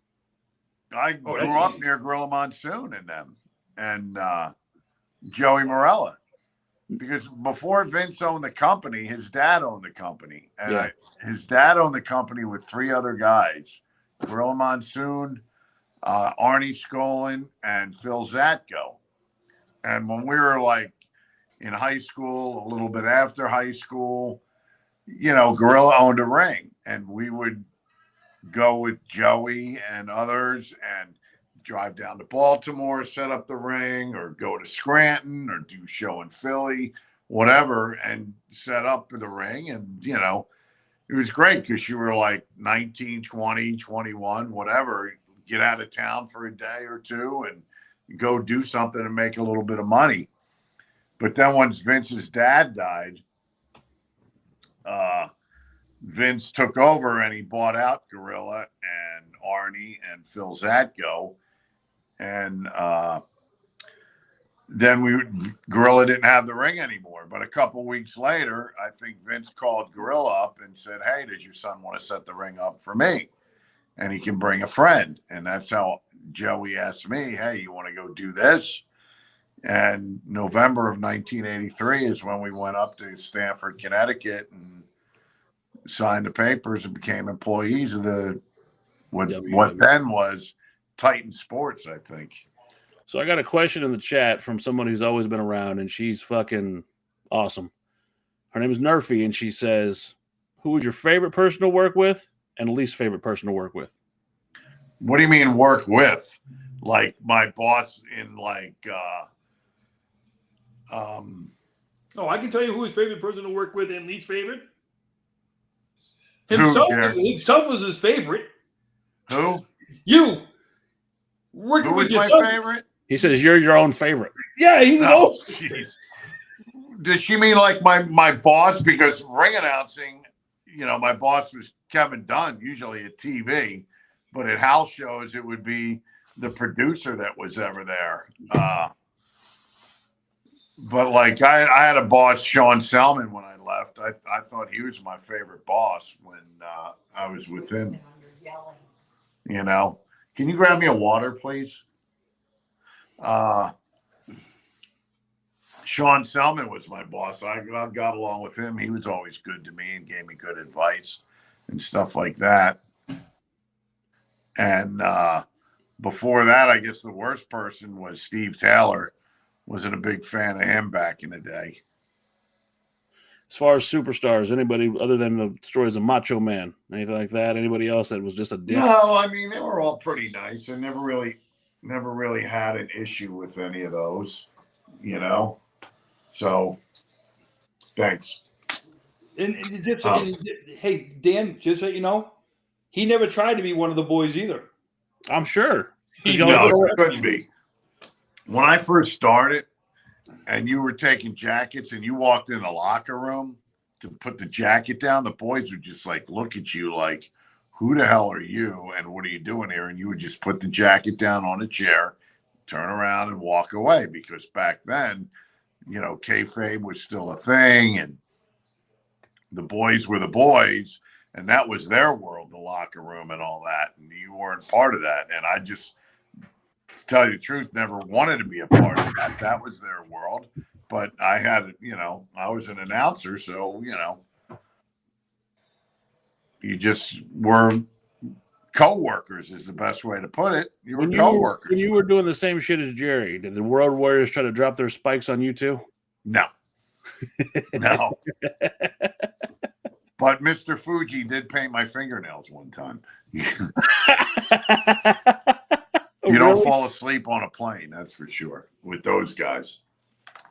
I grew up near Gorilla Monsoon and them and Joey Morella. Because before Vince owned the company, his dad owned the company. And his dad owned the company with 3 other guys, Gorilla Monsoon, Arnie Skolin, and Phil Zatko. And when we were like in high school, a little bit after high school, Gorilla owned a ring, and we would go with Joey and others and drive down to Baltimore, set up the ring, or go to Scranton or do show in Philly, whatever, and set up the ring. And, it was great because you were like 19, 20, 21, whatever, get out of town for a day or two and go do something and make a little bit of money. But then once Vince's dad died, Vince took over and he bought out Gorilla and Arnie and Phil Zatko. And then Gorilla didn't have the ring anymore. But a couple weeks later, I think Vince called Gorilla up and said, hey, does your son want to set the ring up for me? And he can bring a friend. And that's how Joey asked me, hey, you want to go do this? And November of 1983 is when we went up to Stamford, Connecticut, and signed the papers and became employees of the what WWE. then was Titan Sports, I think. So I got a question in the chat from someone who's always been around, and she's fucking awesome. Her name is Nerfy, and she says, "Who was your favorite person to work with, and least favorite person to work with?" What do you mean work with? Like my boss in Oh, I can tell you who his favorite person to work with and least favorite. Who, Himself, Jared? himself was his favorite. who? You working Who with was my yourself. favorite? He says you're your own favorite. Yeah, he's an Oh, old. jeez. Does she mean like my boss? Because ring announcing, my boss was Kevin Dunn, usually at TV, but at house shows it would be the producer that was ever there. But like I had a boss, Sean Selman, when I left. I thought he was my favorite boss when I was with him. Can you grab me a water, please? Sean Selman was my boss. I got along with him. He was always good to me and gave me good advice and stuff like that. And before that, I guess the worst person was Steve Taylor. Wasn't a big fan of him back in the day. As far as superstars, anybody other than the stories of Macho Man, anything like that? Anybody else that was just a dick? No, I mean they were all pretty nice. I never really had an issue with any of those, So, thanks. Hey, Dan, just so you know, he never tried to be one of the boys either. I'm sure. No, it couldn't be. When I first started, and you were taking jackets, and you walked in the locker room to put the jacket down, the boys would just like look at you like, "Who the hell are you? And what are you doing here?" And you would just put the jacket down on a chair, turn around, and walk away. Because back then, kayfabe was still a thing, and the boys were the boys, and that was their world, the locker room and all that. And you weren't part of that. And I just, to tell you the truth, never wanted to be a part of that. That was their world. But I had, I was an announcer, so, you just were co-workers is the best way to put it. You were co-workers. When you were doing the same shit as Jerry, did the World Warriors try to drop their spikes on you too? No. No. But Mr. Fuji did paint my fingernails one time. You don't fall asleep on a plane, that's for sure, with those guys.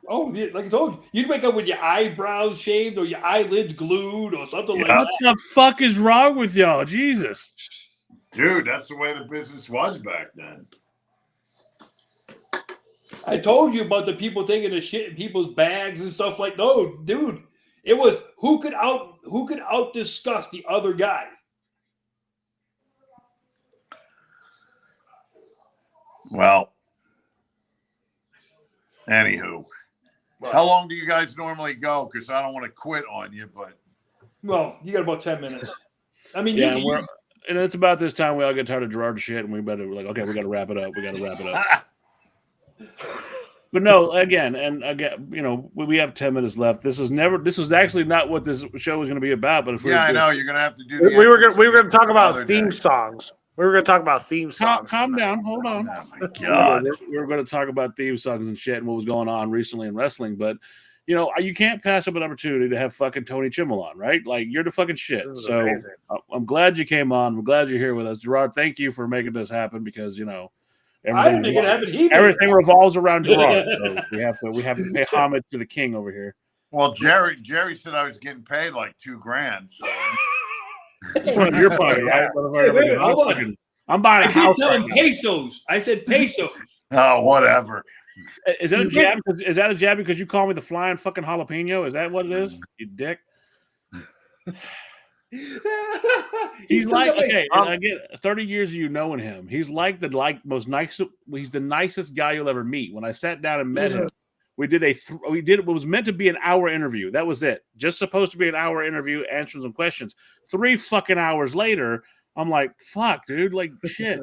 Oh, yeah, like I told you, you'd wake up with your eyebrows shaved or your eyelids glued or something like What that. the fuck is wrong with y'all? Jesus. Dude, that's the way the business was back then. I told you about the people taking the shit in people's bags and stuff like. No, dude, it was who could out discuss the other guy. Well, anywho, how long do you guys normally go? Because I don't want to quit on you, but Well, you got about 10 minutes. I mean, Yeah, and it's about this time we all get tired of Gerard's shit, and we're like, okay, we got to wrap it up. But no, again, we have 10 minutes left. This was actually not what this show was going to be about. But if I know you're going to have to do. We were going to talk about another theme day. songs. We were going to talk about theme songs. Calm tonight. down, hold on. Oh my God. We were going to talk about theme songs and shit and what was going on recently in wrestling, but you can't pass up an opportunity to have fucking Tony Chimel on, right? Like, you're the fucking shit. This is So amazing. I'm glad you came on. I'm glad you're here with us, Gerard. Thank you for making this happen because I didn't make it happen. everything revolves around Gerard. So we have to pay homage to the king over here. Well, Jerry said I was getting paid like $2,000. So. It's one of your money, right? Wait, hold on. I'm buying a I house. keep telling Right now. pesos. I said pesos. Oh, whatever. Is that a jab? Is that a jab because you call me the flying fucking jalapeno? Is that what it is? You dick. He's like, okay, and again, 30 years of you knowing him, he's like most nice. He's the nicest guy you'll ever meet. When I sat down and met him, we did it was meant to be an hour interview. That was it. Just supposed to be an hour interview, answering some questions. 3 fucking hours later, I'm like, fuck, dude, like shit.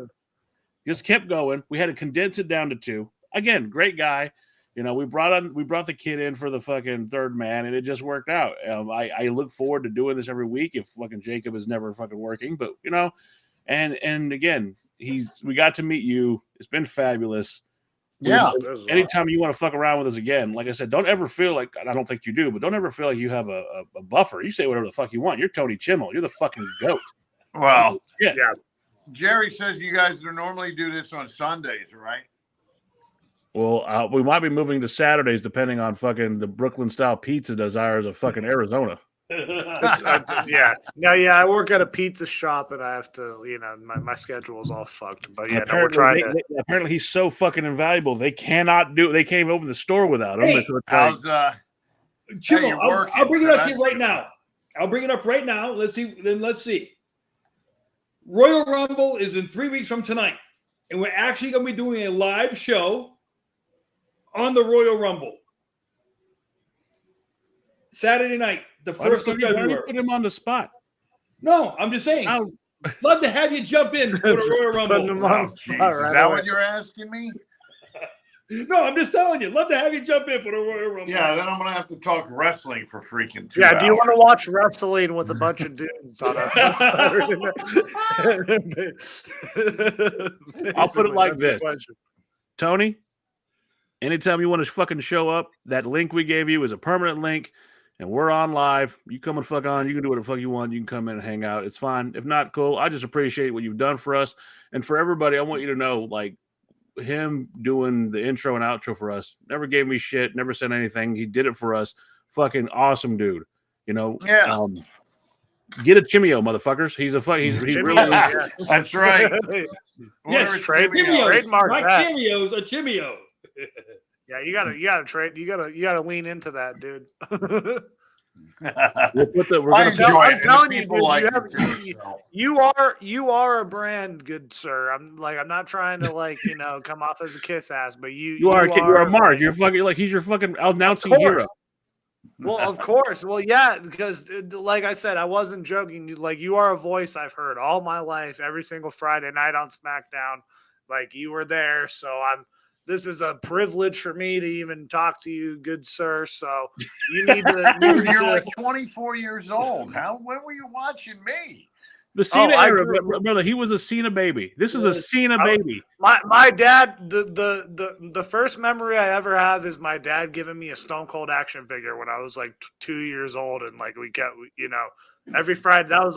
Just kept going. We had to condense it down to 2. Again, great guy. we brought the kid in for the fucking third man, and it just worked out. I look forward to doing this every week if fucking Jacob is never fucking working, but and again, we got to meet you. It's been fabulous. Yeah. Anytime you want to fuck around with us again, like I said, don't ever feel like, I don't think you do, but don't ever feel like you have a buffer. You say whatever the fuck you want. You're Tony Chimel. You're the fucking goat. Well, yeah. Jerry says you guys normally do this on Sundays, right? Well, we might be moving to Saturdays depending on fucking the Brooklyn style pizza desires of fucking Arizona. I work at a pizza shop and I have to, my schedule is all fucked. But we're trying to. Apparently, he's so fucking invaluable. They can't even open the store without him. Hey, how's Chimel, I'll bring it up to you right now. I'll bring it up right now. Let's see. Royal Rumble is in 3 weeks from tonight, and we're actually going to be doing a live show on the Royal Rumble Saturday night, the 1st of February. Why did you put him on the spot? No, I'm just saying. Love to have you jump in for the Royal Rumble. Is that what you're asking me? No, I'm just telling you. Love to have you jump in for the Royal Rumble. Yeah, then I'm going to have to talk wrestling for freaking 2 hours. Do you want to watch wrestling with a bunch of dudes on a Saturday night? I'll put it like this. Tony, anytime you want to fucking show up, that link we gave you is a permanent link, and we're on live. You come and fuck on. You can do whatever the fuck you want. You can come in and hang out. It's fine. If not, cool. I just appreciate what you've done for us. And for everybody, I want you to know, like, him doing the intro and outro for us never gave me shit, never said anything. He did it for us. Fucking awesome dude. Yeah. Get a Chimeo, motherfuckers. He's really That's right. Yes, trademark my that. Chimeo's a Chimeo. Yeah, you gotta trade. You gotta lean into that, dude. I'm telling you, dude, you are a brand, good sir. I'm not trying to come off as a kiss ass, but you're a mark. You're fucking he's your fucking announcing hero. Well, of course. Well, yeah, because like I said, I wasn't joking. Like, you are a voice I've heard all my life, every single Friday night on SmackDown. Like, you were there, so this is a privilege for me to even talk to you, good sir. So you need to. You're like 24 years old. When were you watching me? The Cena era, brother. He was a Cena baby. This is a Cena baby. My dad. The first memory I ever have is my dad giving me a Stone Cold action figure when I was like 2 years old, and we kept, every Friday. That was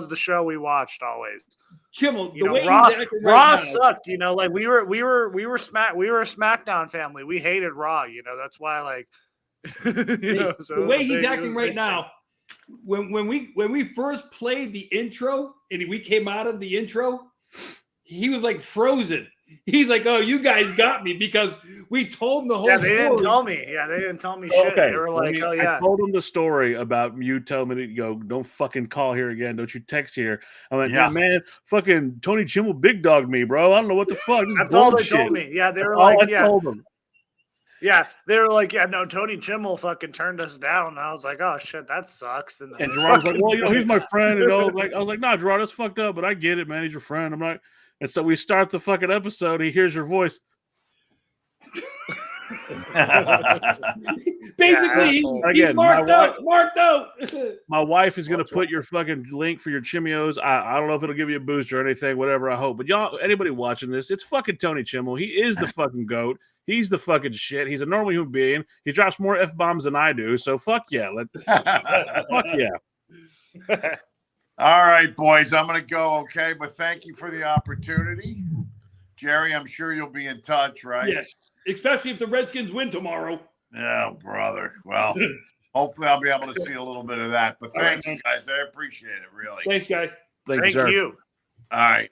the show we watched always. Chimel, Raw sucked. We were a SmackDown family. We hated Raw. That's why the way he's acting right now. When we first played the intro and we came out of the intro, he was like frozen. He's like, "Oh, you guys got me," because we told him the whole story. Didn't tell me. Yeah, they didn't tell me shit. They were like, "Oh yeah." I told him the story about you telling me to go. Don't fucking call here again. Don't you text here. I'm like, yeah, man, fucking Tony Chimel big dogged me, bro. I don't know what the fuck. That's all they told me. Yeah, they were like, yeah. Told them. Yeah, they were like, yeah, no, Tony Chimel fucking turned us down. And I was like, oh shit, that sucks. And Gerard was like, well, he's my friend. I was like, nah, Gerard, that's fucked up, but I get it, man. He's your friend. I'm like, and so we start the fucking episode. He hears your voice. Basically, again, marked out. My wife is gonna put your fucking link for your Chimeos. I don't know if it'll give you a boost or anything, whatever. I hope, but y'all, anybody watching this, it's fucking Tony Chimel. He is the fucking goat. He's the fucking shit. He's a normal human being. He drops more F-bombs than I do. So fuck yeah. Fuck yeah. All right, boys. I'm going to go, okay? But thank you for the opportunity. Jerry, I'm sure you'll be in touch, right? Yes. Especially if the Redskins win tomorrow. Oh, brother. Well, hopefully I'll be able to see a little bit of that. But thank you, guys. I appreciate it, really. Thanks, guy. Thank you. All right.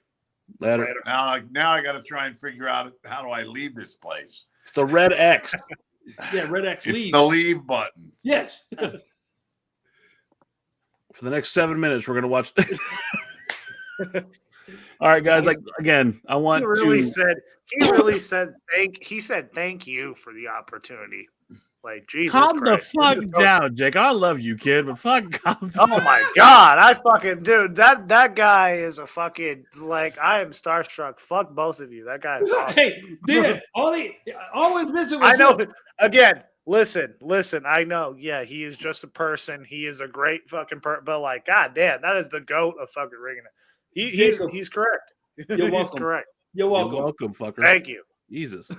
Later. Now I got to try and figure out how do I leave this place. It's the red X. Yeah, red X leave. The leave button. Yes. For the next 7 minutes, we're gonna watch. All right, guys. Again, I want. He really said thank you for the opportunity. Like, Jesus Calm Christ. the fuck down, Jake. I love you, kid, but fuck calm the Oh my God. I fucking, dude, that guy is a fucking, like, I am starstruck. Fuck both of you. That guy is awesome. Hey, Dan, always missing I was know. this. Again, listen. I know. Yeah, he is just a person. He is a great fucking person. But, like, God damn, that is the GOAT of fucking ringing it. He's correct. You're He's welcome. correct. You're welcome. You're welcome, fucker. Thank you. Jesus.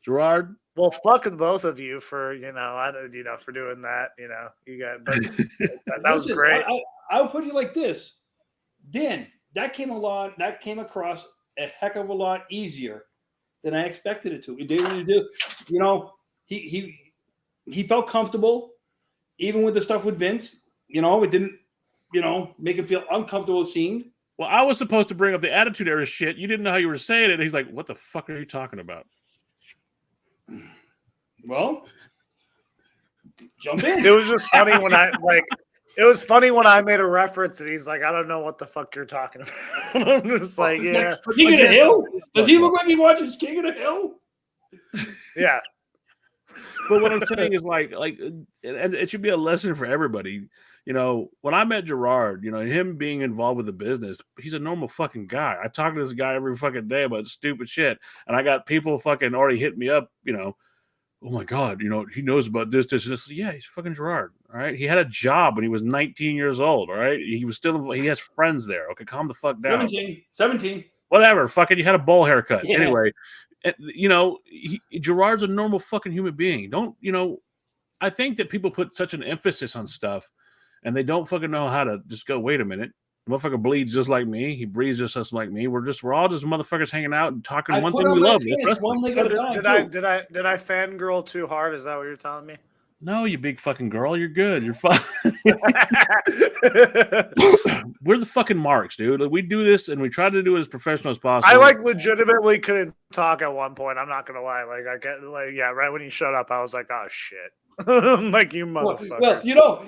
Gerard? Well, fucking both of you for for doing that. You got but that was Listen, great. I'll put it like this, Dan. That came across a heck of a lot easier than I expected it to. It didn't do. He felt comfortable, even with the stuff with Vince. It didn't, make him feel uncomfortable. It seemed. Well, I was supposed to bring up the attitude era shit. You didn't know how you were saying it. He's like, what the fuck are you talking about? Well, jump in. It was just funny when I made a reference and he's like, I don't know what the fuck you're talking about. I'm just like, yeah. King of the Hill? Does he look like he watches King of the Hill? Yeah. But what I'm saying is like, and it should be a lesson for everybody. When I met Gerard, him being involved with the business, he's a normal fucking guy. I talk to this guy every fucking day about stupid shit. And I got people fucking already hit me up, oh my God, he knows about this. Yeah, he's fucking Gerard. All right. He had a job when he was 19 years old. All right. He has friends there. Okay. Calm the fuck down. 17. Whatever. Fucking, you had a bowl haircut. Yeah. Anyway, Gerard's a normal fucking human being. I think that people put such an emphasis on stuff and they don't fucking know how to just go, wait a minute. The motherfucker bleeds just like me. He breathes just like me. We're all just motherfuckers hanging out and talking one thing we love. Did I fangirl too hard? Is that what you're telling me? No, you big fucking girl. You're good. You're fine. We're the fucking marks, dude. We do this and we try to do it as professional as possible. I legitimately couldn't talk at one point. I'm not gonna lie. Right when you showed up, I was like, oh shit. I'm like, you motherfucker. Well,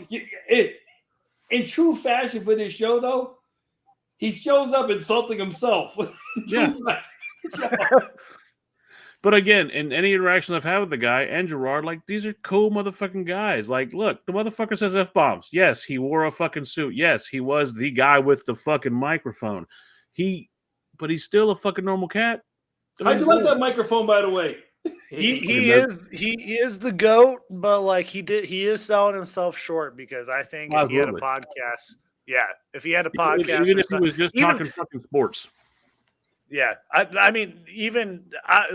in true fashion for this show, though, he shows up insulting himself. Yeah. But again, in any interaction I've had with the guy and Gerard, like, these are cool motherfucking guys. Like, look, the motherfucker says F-bombs. Yes, he wore a fucking suit. Yes, he was the guy with the fucking microphone. But he's still a fucking normal cat. How'd you like that microphone, by the way? He is the GOAT, but he is selling himself short because I think if he had a podcast, if he had a podcast, even if he was just talking fucking sports. Yeah, I mean, even I'm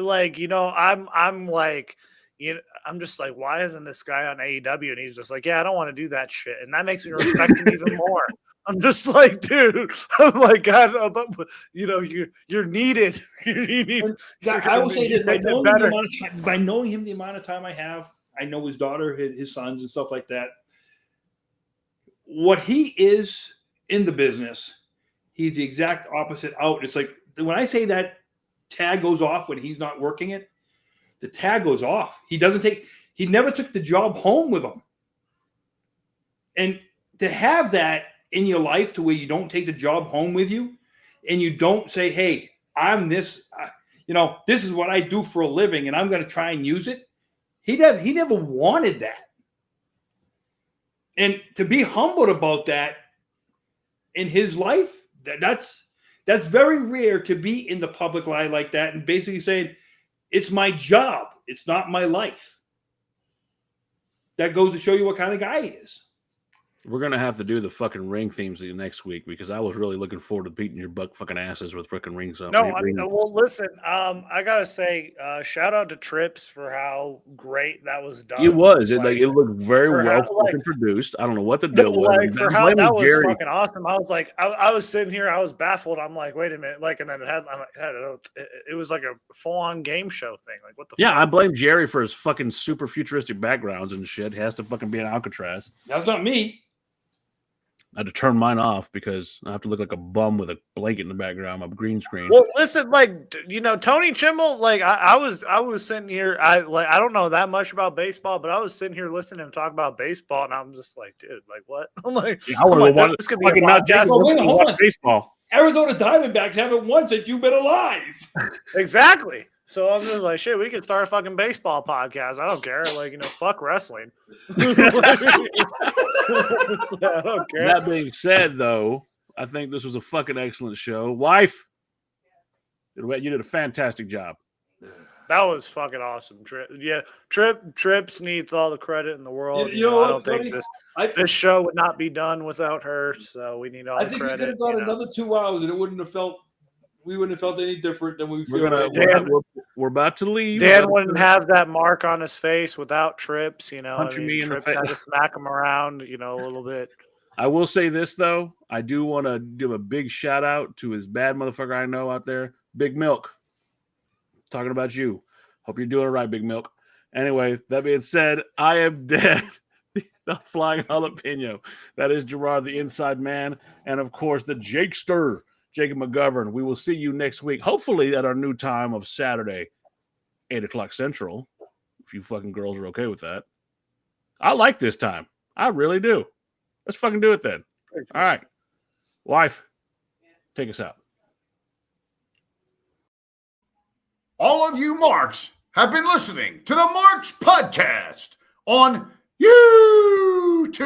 just like, why isn't this guy on AEW? And he's just like, yeah, I don't want to do that shit, and that makes me respect him even more. I'm just like, dude, I'm like, God, but you're needed. I will say this: by knowing him the amount of time I have, I know his daughter, his sons, and stuff like that. What he is in the business, he's the exact opposite out. It's like when I say that tag goes off when he's not working it, the tag goes off. He never took the job home with him. And to have that in your life to where you don't take the job home with you and you don't say, hey, I'm this, this is what I do for a living and I'm going to try and use it. He never wanted that. And to be humbled about that in his life, that's very rare to be in the public eye like that and basically saying, it's my job. It's not my life. That goes to show you what kind of guy he is. We're going to have to do the fucking ring themes next week because I was really looking forward to beating your buck fucking asses with fucking rings up. Well, listen, I got to say, shout out to Trips for how great that was done. It was. It looked very well fucking produced. I don't know what the deal was. For how that was fucking awesome. I was like, I was sitting here, I was baffled. I'm like, wait a minute. And then it was like a full on game show thing. Like, what the fuck? I blame Jerry for his fucking super futuristic backgrounds and shit. He has to fucking be an Alcatraz. That's not me. I had to turn mine off because I have to look like a bum with a blanket in the background, my green screen. Well, listen, Tony Chimel, I was sitting here, I don't know that much about baseball, but I was sitting here listening to him talk about baseball, and I'm just like, dude, what? I'm like, I want to this could be a podcast. Baseball. Arizona Diamondbacks haven't won since you've been alive. Exactly. So I'm just like, shit, we could start a fucking baseball podcast. I don't care. Like, fuck wrestling. I don't care. That being said, though, I think this was a fucking excellent show. Wife, you did a fantastic job. That was fucking awesome. Trips needs all the credit in the world. You know I what, don't think this show would not be done without her. So we need all the credit. I think we could have gone another 2 hours and we wouldn't have felt any different than we feel right now. We're about to leave. Dan wouldn't have that mark on his face without Trips. Punching me in the Trips face. had to smack him around, a little bit. I will say this, though. I do want to give a big shout out to his bad motherfucker I know out there, Big Milk. Talking about you. Hope you're doing it right, Big Milk. Anyway, that being said, I am dead. The flying jalapeno. That is Gerard, the inside man. And, of course, the Jakester, Jacob McGovern. We will see you next week, hopefully at our new time of Saturday, 8 o'clock Central, if you fucking girls are okay with that. I like this time. I really do. Let's fucking do it then. All right. Wife, take us out. All of you Marks have been listening to the Marks Podcast on YouTube.